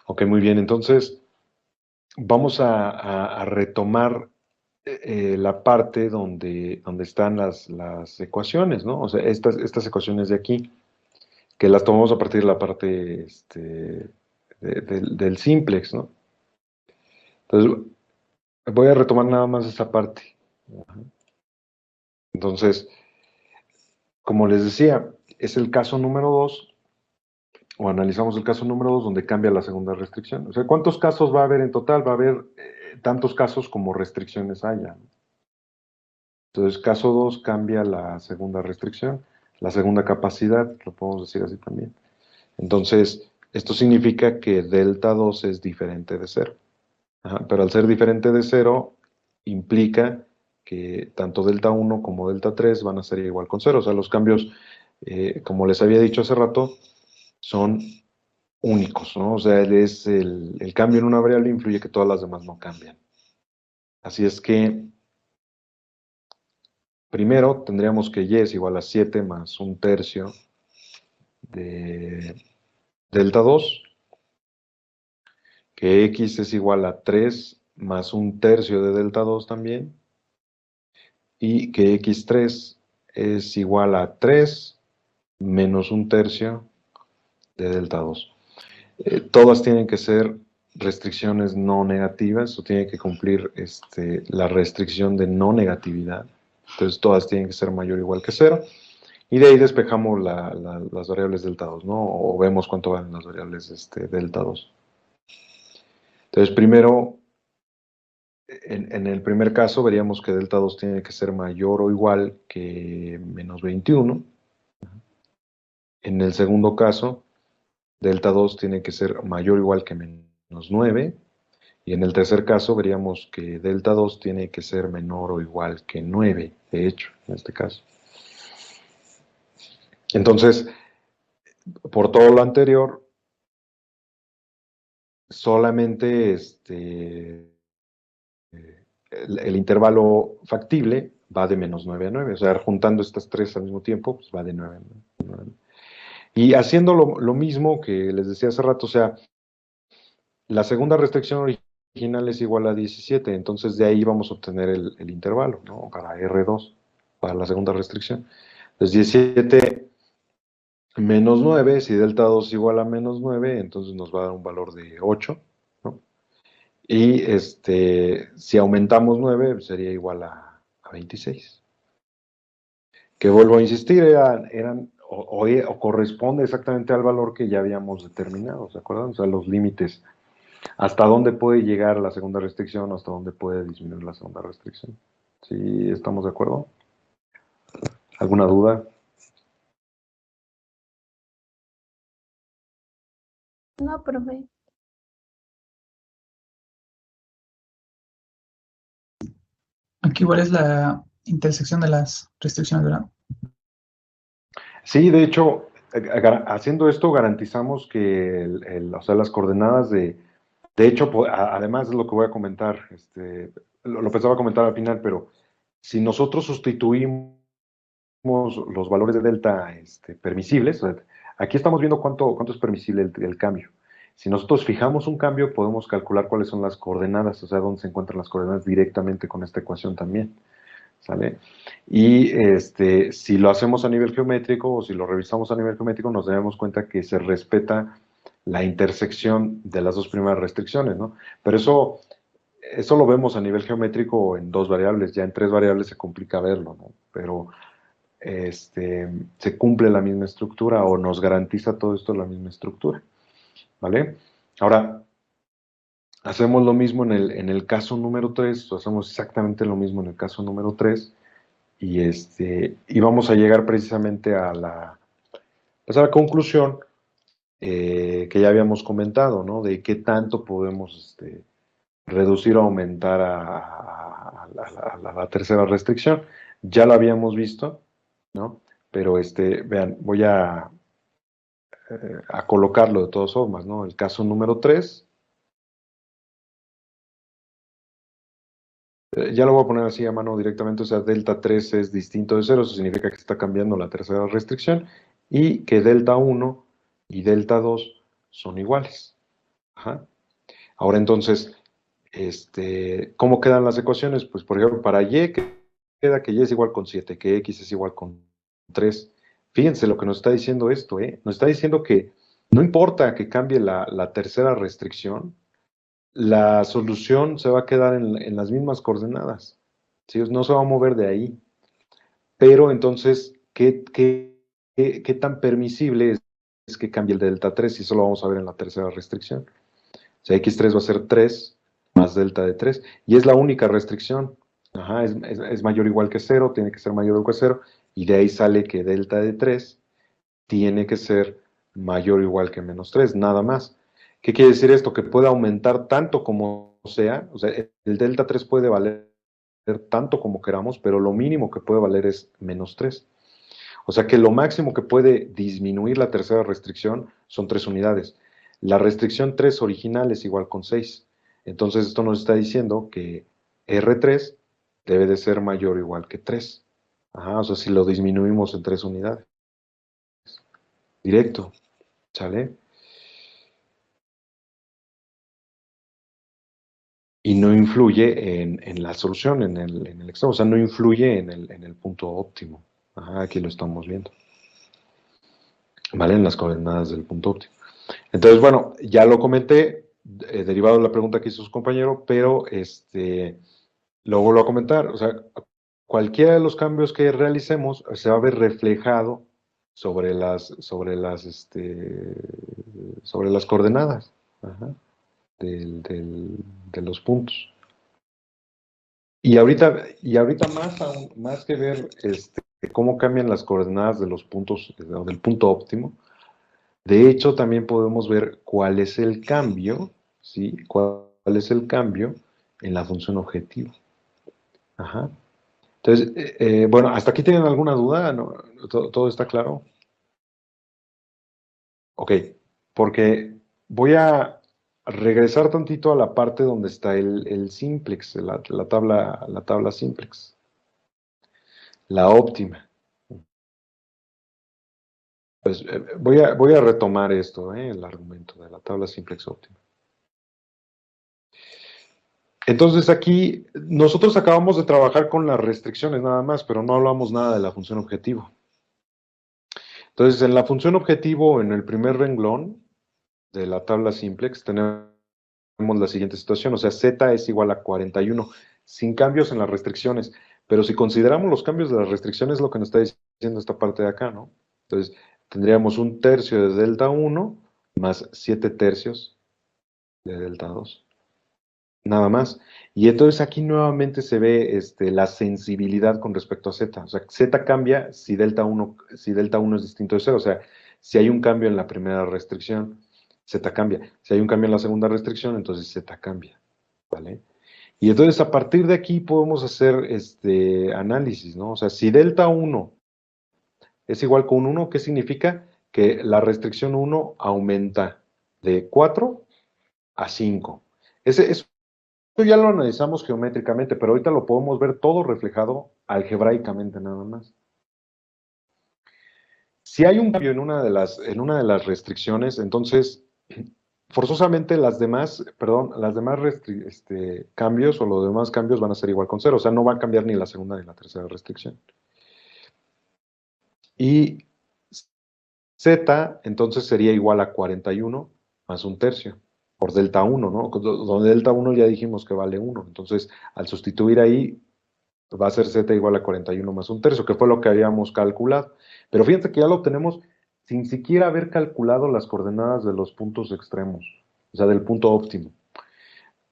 Ok, muy bien. Entonces, vamos a retomar la parte donde están las ecuaciones, ¿no? O sea, estas ecuaciones de aquí, que las tomamos a partir de la parte del simplex, ¿no? Entonces, voy a retomar nada más esa parte. Entonces, como les decía, es el caso número 2, o analizamos el caso número 2 donde cambia la segunda restricción. O sea, ¿cuántos casos va a haber en total? Va a haber tantos casos como restricciones haya, ¿no? Entonces, caso 2 cambia la segunda restricción, la segunda capacidad, lo podemos decir así también. Entonces, esto significa que delta 2 es diferente de 0. Ajá, pero al ser diferente de 0, implica que tanto delta 1 como delta 3 van a ser igual con 0. O sea, los cambios, como les había dicho hace rato, son únicos, ¿no? O sea, el cambio en una variable influye que todas las demás no cambian. Así es que primero tendríamos que y es igual a 7 más un tercio de delta 2, que x es igual a 3 más un tercio de delta 2 también, y que x3 es igual a 3 menos un tercio de delta 2. Todas tienen que ser restricciones no negativas, o tiene que cumplir la restricción de no negatividad. Entonces todas tienen que ser mayor o igual que 0. Y de ahí despejamos las variables delta 2, ¿no? O vemos cuánto valen las variables delta 2. Entonces, primero, en el primer caso, veríamos que delta 2 tiene que ser mayor o igual que menos 21. En el segundo caso, delta 2 tiene que ser mayor o igual que menos 9. Y en el tercer caso, veríamos que delta 2 tiene que ser menor o igual que 9, de hecho, en este caso. Entonces, por todo lo anterior, solamente el intervalo factible va de menos 9 a 9. O sea, juntando estas tres al mismo tiempo, pues va de 9 a 9. Y haciendo lo mismo que les decía hace rato, o sea, la segunda restricción original es igual a 17, entonces de ahí vamos a obtener el intervalo, ¿no? Para R2, para la segunda restricción. Entonces 17 menos 9, si delta 2 es igual a menos 9, entonces nos va a dar un valor de 8, ¿no? Y si aumentamos 9, sería igual a 26. Que vuelvo a insistir, eran o corresponde exactamente al valor que ya habíamos determinado, ¿se acuerdan? O sea, los límites. ¿Hasta dónde puede llegar la segunda restricción? ¿Hasta dónde puede disminuir la segunda restricción? ¿Sí estamos de acuerdo? ¿Alguna duda? No, profe. Aquí igual es la intersección de las restricciones, ¿verdad? Sí, de hecho, haciendo esto garantizamos que o sea, las coordenadas de hecho, además de lo que voy a comentar, lo pensaba comentar al final, pero si nosotros sustituimos los valores de delta permisibles, o sea, aquí estamos viendo cuánto es permisible el cambio. Si nosotros fijamos un cambio, podemos calcular cuáles son las coordenadas, o sea, dónde se encuentran las coordenadas directamente con esta ecuación también. ¿Sale? Y si lo hacemos a nivel geométrico o si lo revisamos a nivel geométrico, nos damos cuenta que se respeta la intersección de las dos primeras restricciones, ¿no? Pero eso lo vemos a nivel geométrico en dos variables, ya en tres variables se complica verlo, ¿no? Pero se cumple la misma estructura o nos garantiza todo esto la misma estructura, ¿vale? Ahora, hacemos lo mismo en el caso número 3, hacemos exactamente lo mismo en el caso número 3, y vamos a llegar precisamente a la conclusión que ya habíamos comentado, ¿no? De qué tanto podemos reducir o aumentar a la tercera restricción. Ya lo habíamos visto, ¿no? Pero vean, voy a colocarlo de todas formas, ¿no? El caso número 3. Ya lo voy a poner así a mano directamente, o sea, delta 3 es distinto de 0, eso significa que está cambiando la tercera restricción, y que delta 1 y delta 2 son iguales. Ajá. Ahora entonces, ¿cómo quedan las ecuaciones? Pues por ejemplo, para y queda que y es igual con 7, que x es igual con 3. Fíjense lo que nos está diciendo esto, ¿eh? Nos está diciendo que no importa que cambie la tercera restricción, la solución se va a quedar en las mismas coordenadas. ¿Sí? No se va a mover de ahí. Pero entonces, ¿qué tan permisible es que cambie el delta 3? Y eso lo vamos a ver en la tercera restricción. O sea, x3 va a ser 3 más delta de 3. Y es la única restricción. Ajá, es mayor o igual que 0, tiene que ser mayor o igual que 0. Y de ahí sale que delta de 3 tiene que ser mayor o igual que menos 3, nada más. ¿Qué quiere decir esto? Que puede aumentar tanto como sea, o sea, el delta 3 puede valer tanto como queramos, pero lo mínimo que puede valer es menos 3. O sea que lo máximo que puede disminuir la tercera restricción son 3 unidades. La restricción 3 original es igual con 6. Entonces esto nos está diciendo que R3 debe de ser mayor o igual que 3. Ajá, o sea, si lo disminuimos en 3 unidades. Directo, ¿sale? Y no influye en la solución, en el extremo, o sea, no influye en el punto óptimo. Ajá, aquí lo estamos viendo. ¿Vale? En las coordenadas del punto óptimo. Entonces, bueno, ya lo comenté, derivado de la pregunta que hizo su compañero, pero lo vuelvo a comentar. O sea, cualquiera de los cambios que realicemos se va a ver reflejado sobre las coordenadas, ajá, de los puntos. Y ahorita más que ver cómo cambian las coordenadas de los puntos, o del punto óptimo, de hecho también podemos ver cuál es el cambio, ¿sí? ¿Cuál es el cambio en la función objetivo? Ajá. Entonces, bueno, ¿hasta aquí tienen alguna duda? ¿No? ¿Todo está claro? Ok, porque voy a regresar tantito a la parte donde está el simplex, la tabla simplex, la óptima. Pues voy a retomar esto, el argumento de la tabla simplex óptima. Entonces aquí nosotros acabamos de trabajar con las restricciones nada más, pero no hablamos nada de la función objetivo. Entonces en la función objetivo, en el primer renglón de la tabla simplex, tenemos la siguiente situación, o sea, z es igual a 41, sin cambios en las restricciones. Pero si consideramos los cambios de las restricciones, lo que nos está diciendo esta parte de acá, ¿no? Entonces tendríamos un tercio de delta 1 más 7 tercios de delta 2. Nada más. Y entonces aquí nuevamente se ve la sensibilidad con respecto a z. O sea, z cambia si delta 1 es distinto de 0. O sea, si hay un cambio en la primera restricción, z cambia. Si hay un cambio en la segunda restricción, entonces z cambia. ¿Vale? Y entonces a partir de aquí podemos hacer este análisis, ¿no? O sea, si delta 1 es igual con 1, ¿qué significa? Que la restricción 1 aumenta de 4 a 5. Eso ya lo analizamos geométricamente, pero ahorita lo podemos ver todo reflejado algebraicamente nada más. Si hay un cambio en una de las restricciones, entonces forzosamente las demás cambios o los demás cambios van a ser igual con 0. O sea, no va a cambiar ni la segunda ni la tercera restricción. Y z entonces sería igual a 41 más un tercio por delta 1, ¿no? Donde delta 1 ya dijimos que vale 1. Entonces, al sustituir ahí, va a ser z igual a 41 más un tercio, que fue lo que habíamos calculado. Pero fíjense que ya lo tenemos sin siquiera haber calculado las coordenadas de los puntos extremos, o sea, del punto óptimo.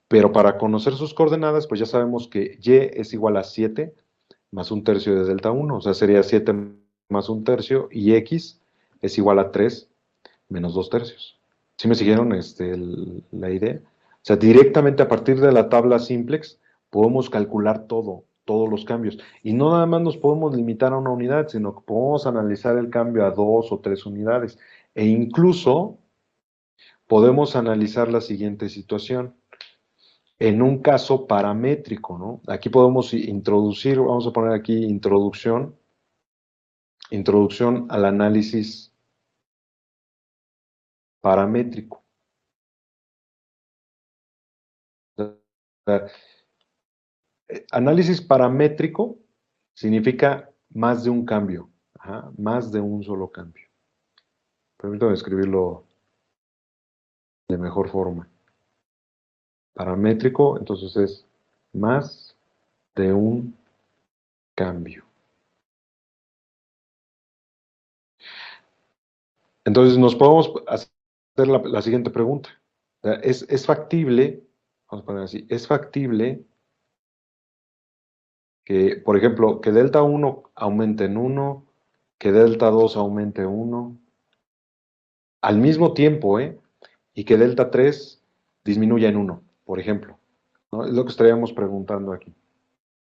Pero para conocer sus coordenadas, pues ya sabemos que y es igual a 7 más un tercio de delta 1, o sea, sería 7 más un tercio, y x es igual a 3 menos 2 tercios. ¿Sí me siguieron la idea? O sea, directamente a partir de la tabla simplex podemos calcular todos los cambios. Y no nada más nos podemos limitar a una unidad, sino que podemos analizar el cambio a 2 o 3 unidades. E incluso podemos analizar la siguiente situación. En un caso paramétrico, ¿no? Aquí podemos introducir, vamos a poner aquí introducción al análisis paramétrico. Análisis paramétrico significa más de un cambio, ajá, más de un solo cambio. Permítame escribirlo de mejor forma. Paramétrico, entonces es más de un cambio. Entonces nos podemos hacer la siguiente pregunta. O sea, ¿es factible, vamos a poner así, es factible que, por ejemplo, que delta 1 aumente en 1, que delta 2 aumente 1, al mismo tiempo, y que delta 3 disminuya en 1, por ejemplo, ¿no? Es lo que estaríamos preguntando aquí.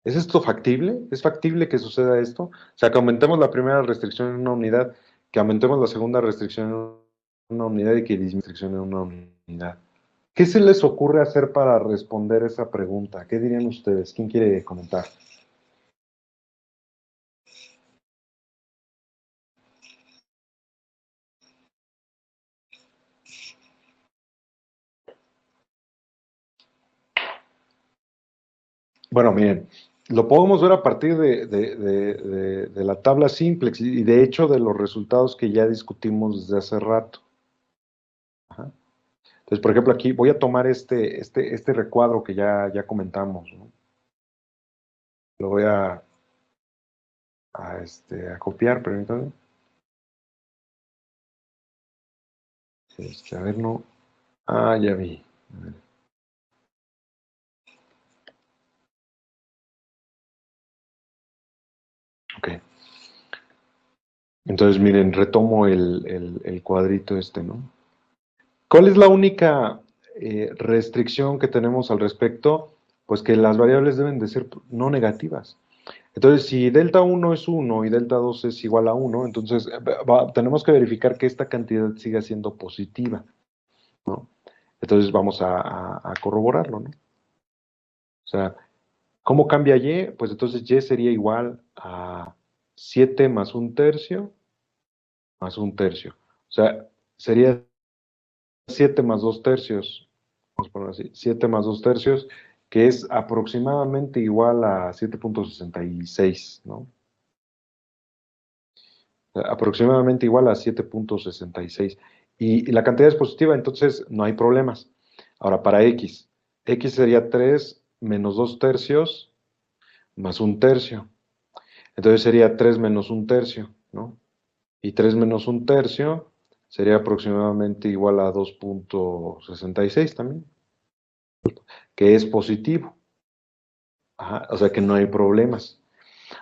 ¿Es esto factible? ¿Es factible que suceda esto? O sea, que aumentemos la primera restricción en una unidad, que aumentemos la segunda restricción en una unidad y que disminuya la restricción en una unidad. ¿Qué se les ocurre hacer para responder esa pregunta? ¿Qué dirían ustedes? ¿Quién quiere comentar? Bueno, miren, lo podemos ver a partir de la tabla simplex y de hecho de los resultados que ya discutimos desde hace rato. Ajá. Entonces, por ejemplo, aquí voy a tomar este recuadro que ya comentamos, ¿no? Lo voy a copiar, permítanme. A ver, no. Ah, ya vi. A ver. Ok. Entonces, miren, retomo el cuadrito este, ¿no? ¿Cuál es la única restricción que tenemos al respecto? Pues que las variables deben de ser no negativas. Entonces, si delta 1 es 1 y delta 2 es igual a 1, entonces tenemos que verificar que esta cantidad siga siendo positiva, ¿no? Entonces vamos a corroborarlo, ¿no? O sea, ¿cómo cambia Y? Pues entonces Y sería igual a 7 más un tercio más un tercio. O sea, sería 7 más 2 tercios, vamos a ponerlo así, 7 más 2 tercios, que es aproximadamente igual a 7.66, ¿no? O sea, aproximadamente igual a 7.66. Y la cantidad es positiva, entonces no hay problemas. Ahora, para X sería 3 menos 2 tercios más un tercio. Entonces sería 3 menos un tercio, ¿no? Y 3 menos un tercio sería aproximadamente igual a 2.66 también, que es positivo. Ajá, o sea que no hay problemas.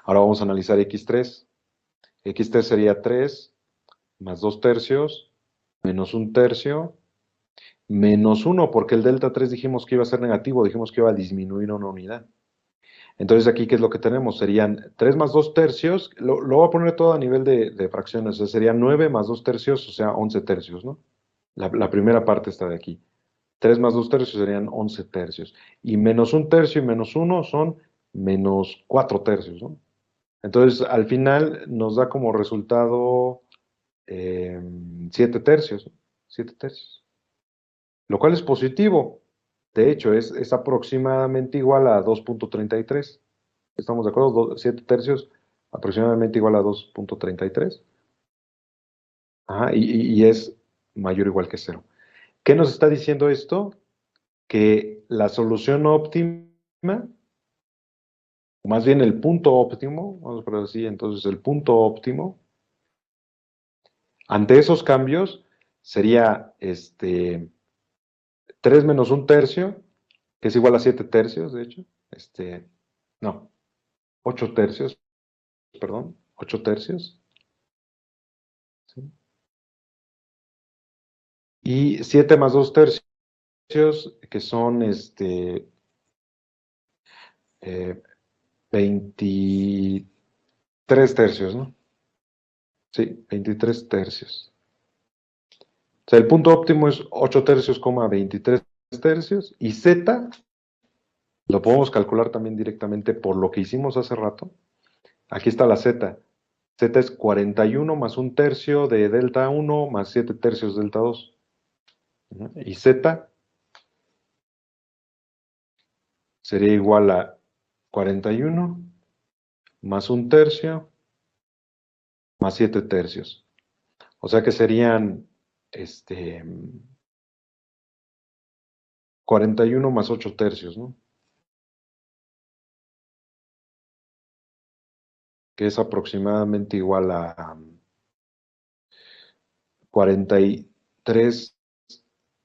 Ahora vamos a analizar X3. X3 sería 3 más 2 tercios menos un tercio menos 1, porque el delta 3 dijimos que iba a ser negativo, dijimos que iba a disminuir una unidad. Entonces aquí, ¿qué es lo que tenemos? Serían 3 más 2 tercios, lo voy a poner todo a nivel de fracciones, o sea, serían 9 más 2 tercios, o sea, 11 tercios, ¿no? La primera parte está de aquí. 3 más 2 tercios serían 11 tercios. Y menos un tercio y menos 1 son menos 4 tercios, ¿no? Entonces, al final nos da como resultado 7 tercios, ¿no? 7 tercios. Lo cual es positivo. De hecho, es aproximadamente igual a 2.33. ¿Estamos de acuerdo? 7 tercios aproximadamente igual a 2.33. Ajá, y es mayor o igual que 0. ¿Qué nos está diciendo esto? Que la solución óptima, o más bien el punto óptimo, vamos a poner así, entonces el punto óptimo, ante esos cambios, sería 3 menos un tercio, que es igual a 7 tercios, de hecho, no, 8 tercios, perdón, 8 tercios, ¿sí? Y 7 más 2 tercios, que son 23 tercios, ¿no? Sí, 23 tercios. O sea, el punto óptimo es 8 tercios, 23 tercios. Y Z lo podemos calcular también directamente por lo que hicimos hace rato. Aquí está la Z. Z es 41 más un tercio de delta 1 más 7 tercios de delta 2. Y Z sería igual a 41 más 1/3 más 7/3. O sea que serían 41 más 8/3, ¿no? Que es aproximadamente igual a 43,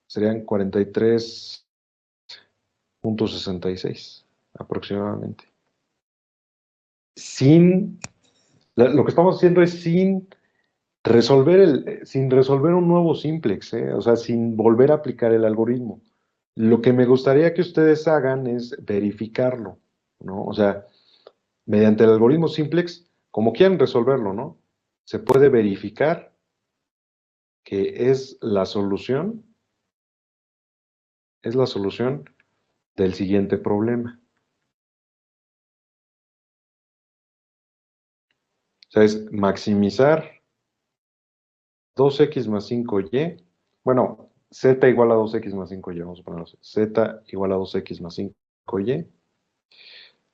serían 43,66 aproximadamente. Lo que estamos haciendo es sin resolver un nuevo simplex, ¿eh? O sea, sin volver a aplicar el algoritmo. Lo que me gustaría que ustedes hagan es verificarlo, ¿no? O sea, mediante el algoritmo simplex, como quieran resolverlo, ¿no? Se puede verificar que es la solución del siguiente problema. O sea, es maximizar 2x más 5y. Bueno, z igual a 2x más 5y, vamos a ponerlo así. Z igual a 2x más 5y,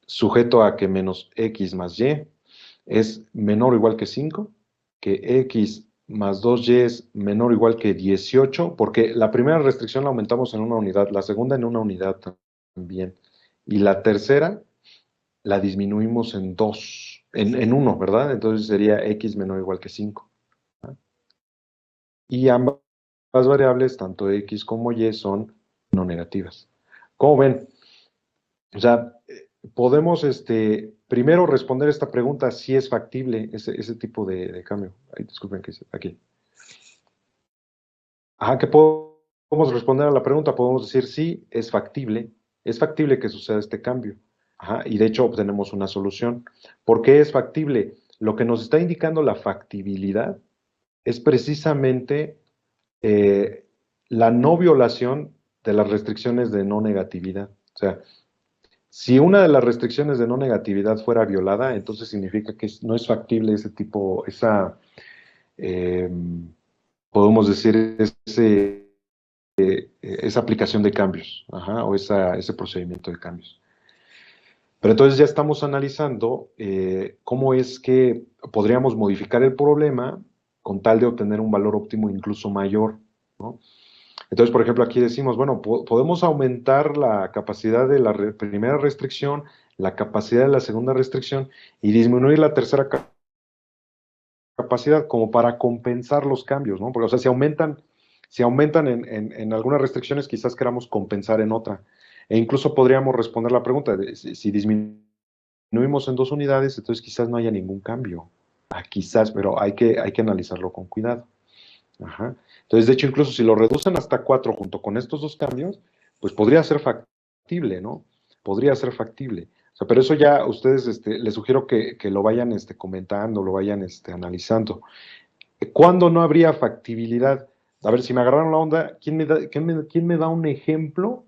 sujeto a que menos x más y es menor o igual que 5, que x más 2y es menor o igual que 18, porque la primera restricción la aumentamos en una unidad, la segunda en una unidad también, y la tercera la disminuimos en 2, en 1, ¿verdad? Entonces sería x menor o igual que 5. Y ambas variables, tanto x como y, son no negativas. ¿Cómo ven? O sea, podemos primero responder esta pregunta si es factible ese tipo de cambio. Ay, disculpen que aquí. Ajá, ¿qué podemos responder a la pregunta? Podemos decir sí, es factible que suceda este cambio. Ajá, y de hecho obtenemos una solución. ¿Por qué es factible? Lo que nos está indicando la factibilidad es precisamente la no violación de las restricciones de no negatividad. O sea, si una de las restricciones de no negatividad fuera violada, entonces significa que no es factible eh, podemos decir, esa aplicación de cambios, ajá, o ese procedimiento de cambios. Pero entonces ya estamos analizando cómo es que podríamos modificar el problema con tal de obtener un valor óptimo incluso mayor, ¿no? Entonces, por ejemplo, aquí decimos, bueno, podemos aumentar la capacidad de la primera restricción, la capacidad de la segunda restricción y disminuir la tercera capacidad como para compensar los cambios, ¿no? Porque, o sea, si aumentan en algunas restricciones, quizás queramos compensar en otra. E incluso podríamos responder la pregunta, si disminuimos en 2 unidades, entonces quizás no haya ningún cambio. Quizás, pero hay que analizarlo con cuidado. Ajá. Entonces, de hecho, incluso si lo reducen hasta 4 junto con estos dos cambios, pues podría ser factible, ¿no? Podría ser factible. O sea, pero eso ya ustedes, les sugiero que lo vayan comentando, lo vayan analizando. ¿Cuándo no habría factibilidad? A ver, si me agarraron la onda, ¿quién me da un ejemplo?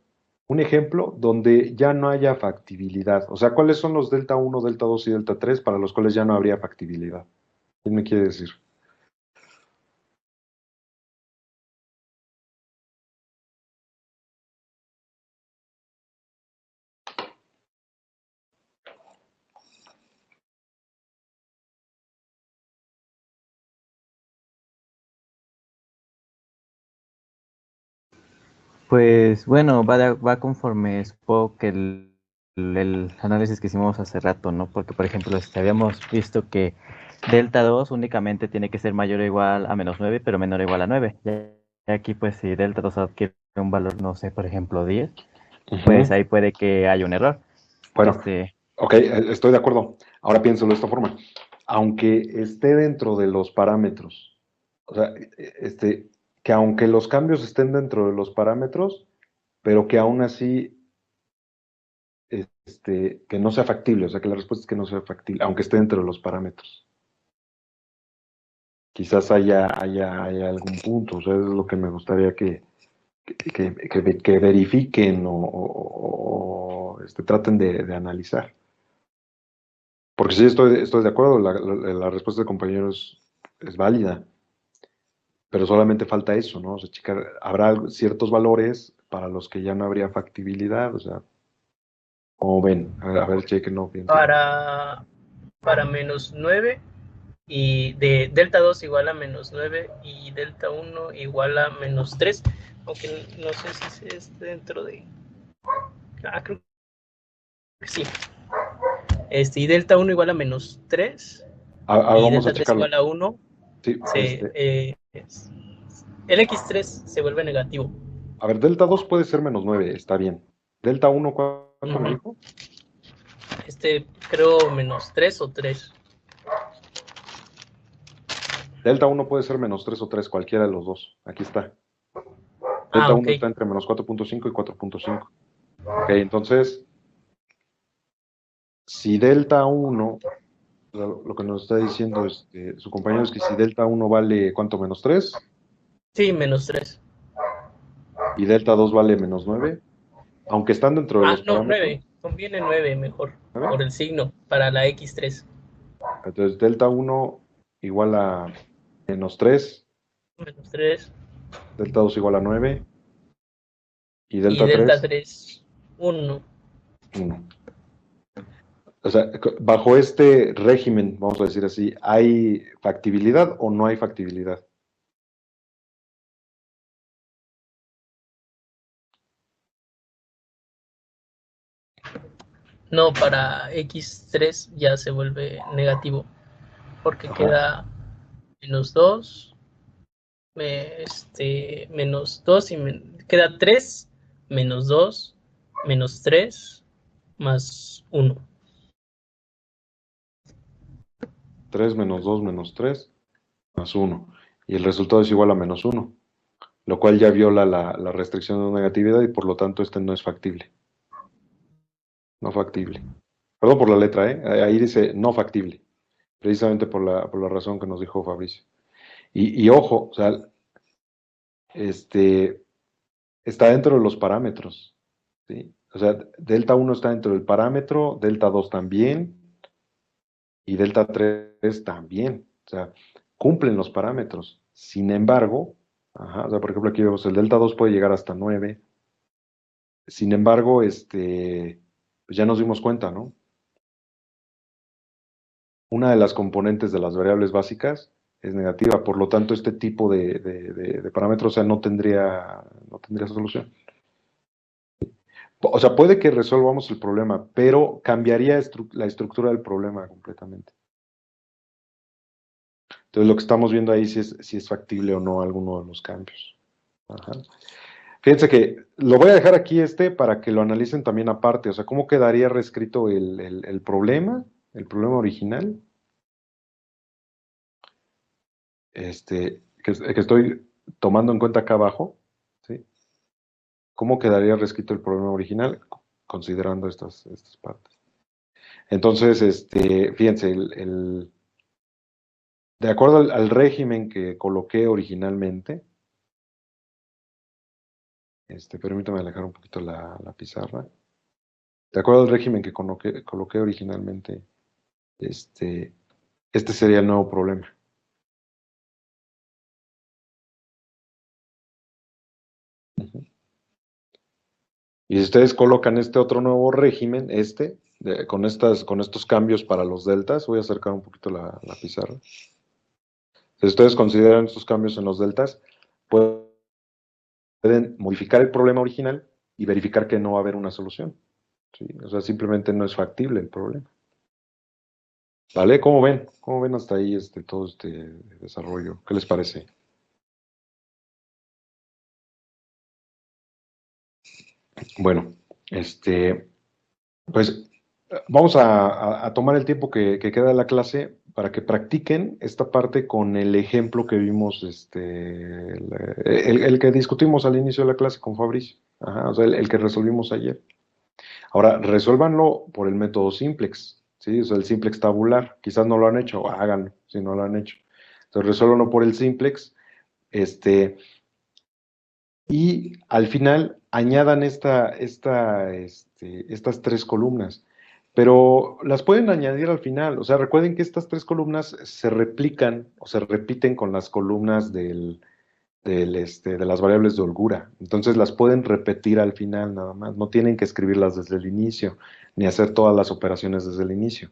Un ejemplo donde ya no haya factibilidad. O sea, ¿cuáles son los delta 1, delta 2 y delta 3 para los cuales ya no habría factibilidad? ¿Quién me quiere decir? Pues bueno, va conforme supongo que el análisis que hicimos hace rato, ¿no? Porque, por ejemplo, habíamos visto que delta 2 únicamente tiene que ser mayor o igual a -9, pero menor o igual a 9. Y aquí, pues, si delta 2 adquiere un valor, no sé, por ejemplo, 10, pues ahí puede que haya un error. Bueno, Este, ok, estoy de acuerdo. Ahora piénsalo de esta forma. Aunque esté dentro de los parámetros, o sea, que aunque los cambios estén dentro de los parámetros, pero que aún así, que no sea factible, o sea, que la respuesta es que no sea factible, aunque esté dentro de los parámetros. Quizás haya algún punto, o sea, eso es lo que me gustaría que verifiquen o traten de analizar. Porque sí, estoy de acuerdo, la respuesta del compañero es válida, pero solamente falta eso, ¿no? O sea, habrá ciertos valores para los que ya no habría factibilidad, o sea, ¿Cómo ven? A ver, chequen, no piensen. Para menos 9 y de delta 2 igual a menos 9 y delta 1 igual a menos 3, aunque no sé si es dentro de... creo que sí. Y delta 1 igual a menos 3 y Vamos delta a 3 checarlo. igual a 1, Sí, el X3 se vuelve negativo. a ver, delta 2 puede ser menos 9, está bien. Delta 1, ¿cuánto me dijo? Creo menos 3 o 3. Delta 1 puede ser menos 3 o 3, cualquiera de los dos. Aquí está. Delta 1 ok. está entre menos 4.5 y 4.5. Ok, entonces, si delta 1, lo que nos está diciendo su compañero es que si delta 1 vale, ¿cuánto? ¿Menos 3? Sí, menos 3. Y delta 2 vale menos 9, aunque están dentro de los No, parámetros. 9. Conviene 9 mejor, ¿9? por el signo, para la X3. Entonces, delta 1 igual a menos 3, Menos 3. delta 2 igual a 9, y Y delta delta 3, 3, 1. 1. O sea, bajo este régimen, vamos a decir así, ¿hay factibilidad o no hay factibilidad? No, para X3 ya se vuelve negativo, porque Ajá. queda menos 2, menos 2 y queda 3, menos 2, menos 3, más 1. 3 menos 2 menos 3 más 1. Y el resultado es igual a menos 1, lo cual ya viola la restricción de negatividad y por lo tanto este no es factible. No factible. Perdón por la letra, ¿eh? Ahí dice no factible, precisamente por la razón que nos dijo Fabricio. Y ojo, o sea, está dentro de los parámetros, ¿sí? O sea, delta 1 está dentro del parámetro, delta 2 también, y delta 3 también. O sea, cumplen los parámetros. Sin embargo, o sea, por ejemplo, aquí vemos el delta 2 puede llegar hasta 9. Sin embargo, pues ya nos dimos cuenta, ¿no? Una de las componentes de las variables básicas es negativa, por lo tanto, este tipo de parámetros, o sea, no tendría solución. O sea, puede que resolvamos el problema, pero cambiaría la estructura del problema completamente. Entonces, lo que estamos viendo ahí si es factible o no alguno de los cambios. Ajá. Fíjense que lo voy a dejar aquí para que lo analicen también aparte. O sea, ¿cómo quedaría reescrito el problema original? Que estoy tomando en cuenta acá abajo, ¿sí? ¿Cómo quedaría reescrito el problema original considerando estas partes? Entonces, fíjense, de acuerdo al régimen que coloqué originalmente, permítame alejar un poquito la pizarra. De acuerdo al régimen que coloqué originalmente, este sería el nuevo problema. Ujú. Y si ustedes colocan este otro nuevo régimen, con estos cambios para los deltas, voy a acercar un poquito la pizarra. Si ustedes consideran estos cambios en los deltas, pueden modificar el problema original y verificar que no va a haber una solución, ¿sí? O sea, simplemente no es factible el problema. ¿Vale? ¿Cómo ven? ¿Cómo ven hasta ahí todo este desarrollo? ¿Qué les parece? Bueno, pues vamos a tomar el tiempo que queda de la clase para que practiquen esta parte con el ejemplo que vimos, el que discutimos al inicio de la clase con Fabricio. Ajá, o sea, el que resolvimos ayer. Ahora, resuélvanlo por el método simplex, ¿sí? O sea, el simplex tabular. Quizás no lo han hecho, háganlo si no lo han hecho. Entonces, resuélvanlo por el simplex, y al final añadan estas tres columnas. Pero las pueden añadir al final. O sea, recuerden que estas tres columnas se replican o se repiten con las columnas del de las variables de holgura. Entonces las pueden repetir al final nada más, no tienen que escribirlas desde el inicio, ni hacer todas las operaciones desde el inicio.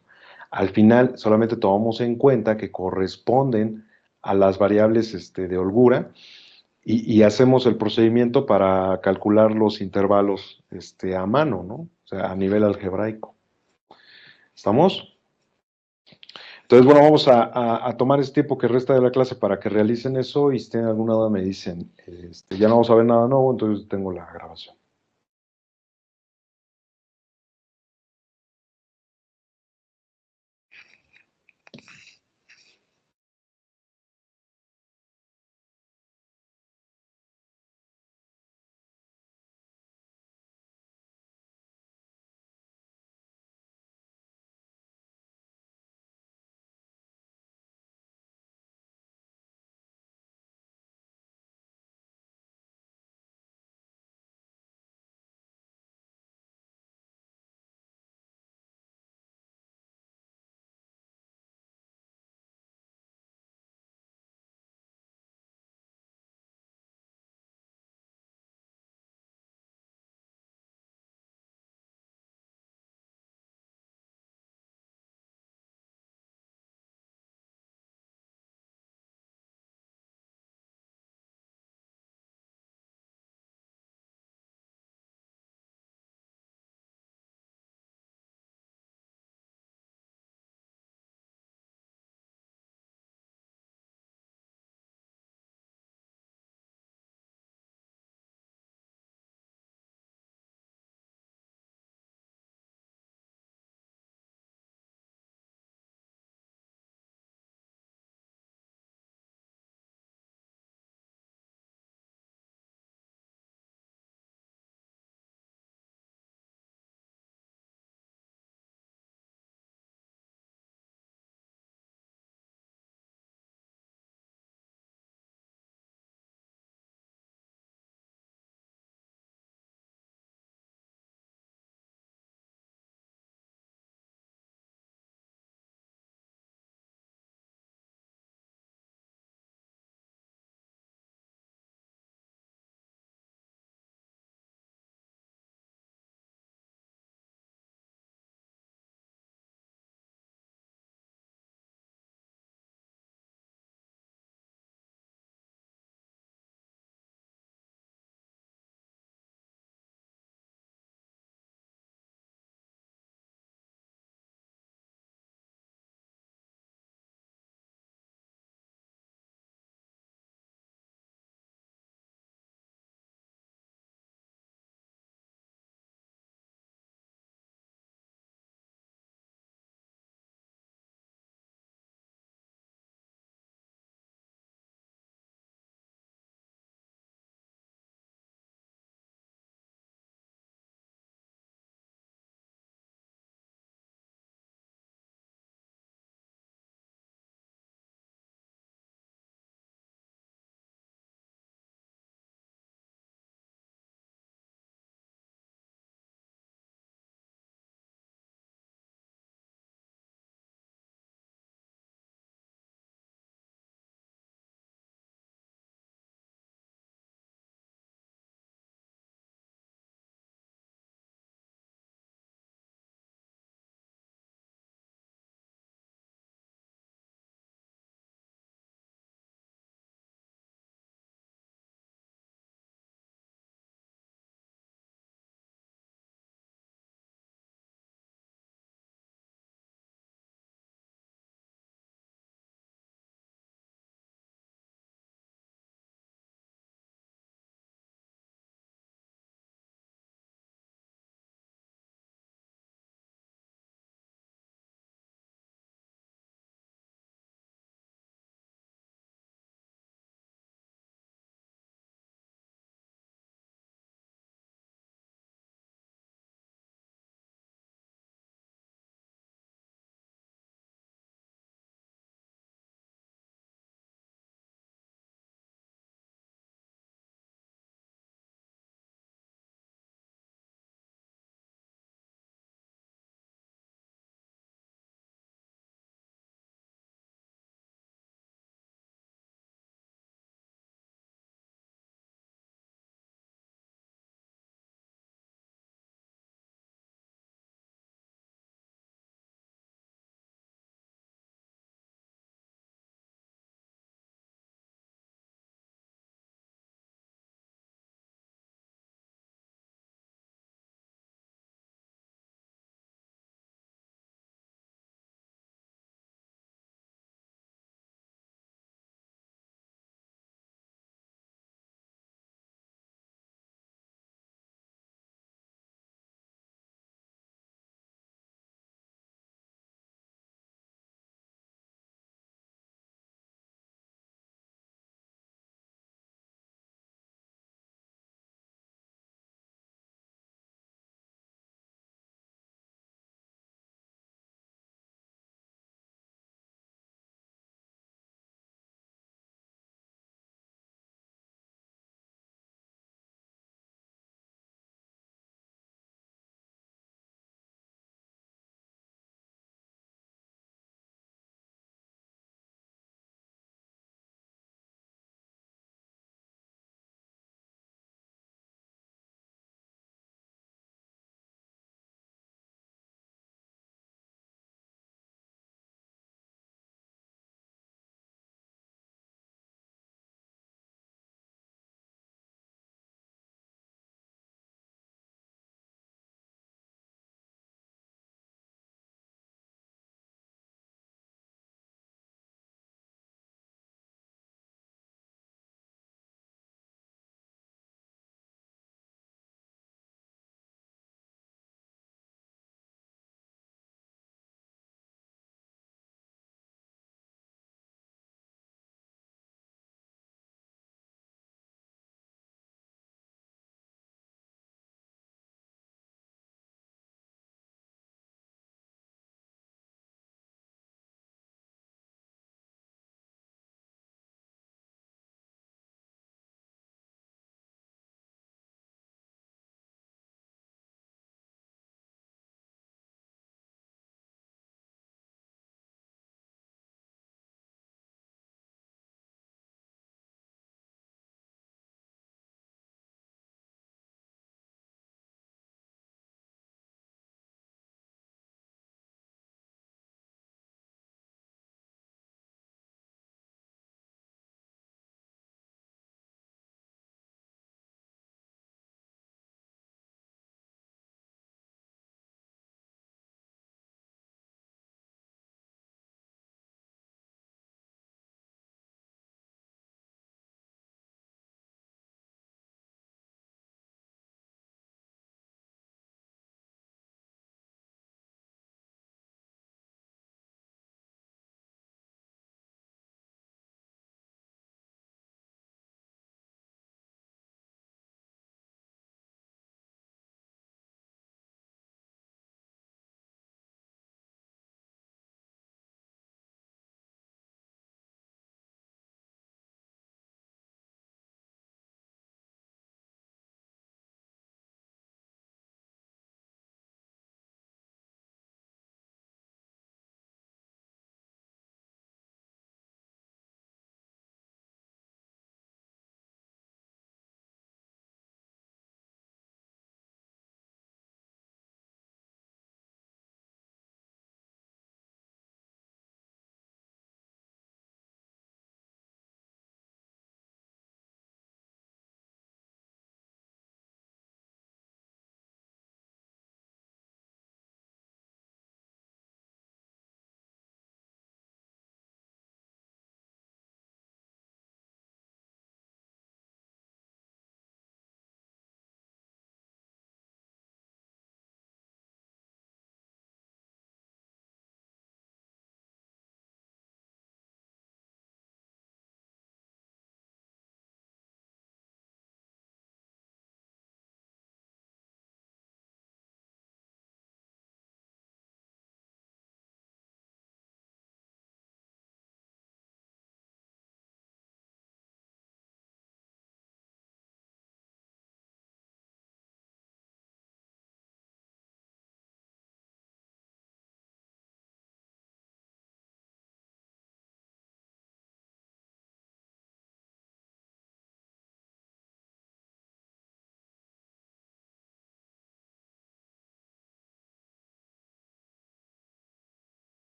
Al final solamente tomamos en cuenta que corresponden a las variables de holgura y hacemos el procedimiento para calcular los intervalos a mano, ¿no? O sea, a nivel algebraico. ¿Estamos? Entonces, bueno, vamos a tomar este tiempo que resta de la clase para que realicen eso y si tienen alguna duda me dicen. Ya no vamos a ver nada nuevo, entonces tengo la grabación.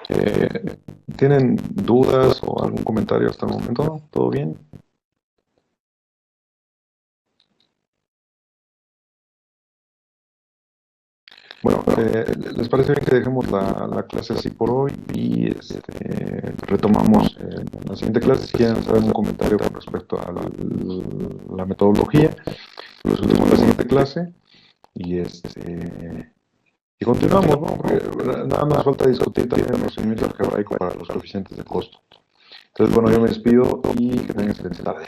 Eh, ¿Tienen dudas o algún comentario hasta el momento? ¿Todo bien? Bueno, ¿les parece bien que dejemos la clase así por hoy y retomamos en la siguiente clase? Si quieren hacer algún comentario con respecto a la metodología, lo discutimos en la siguiente clase y y continuamos, ¿no? Porque nada más falta discutir también el procedimiento algebraico para los coeficientes de costo. Entonces, bueno, yo me despido y que tengan excelente tarde.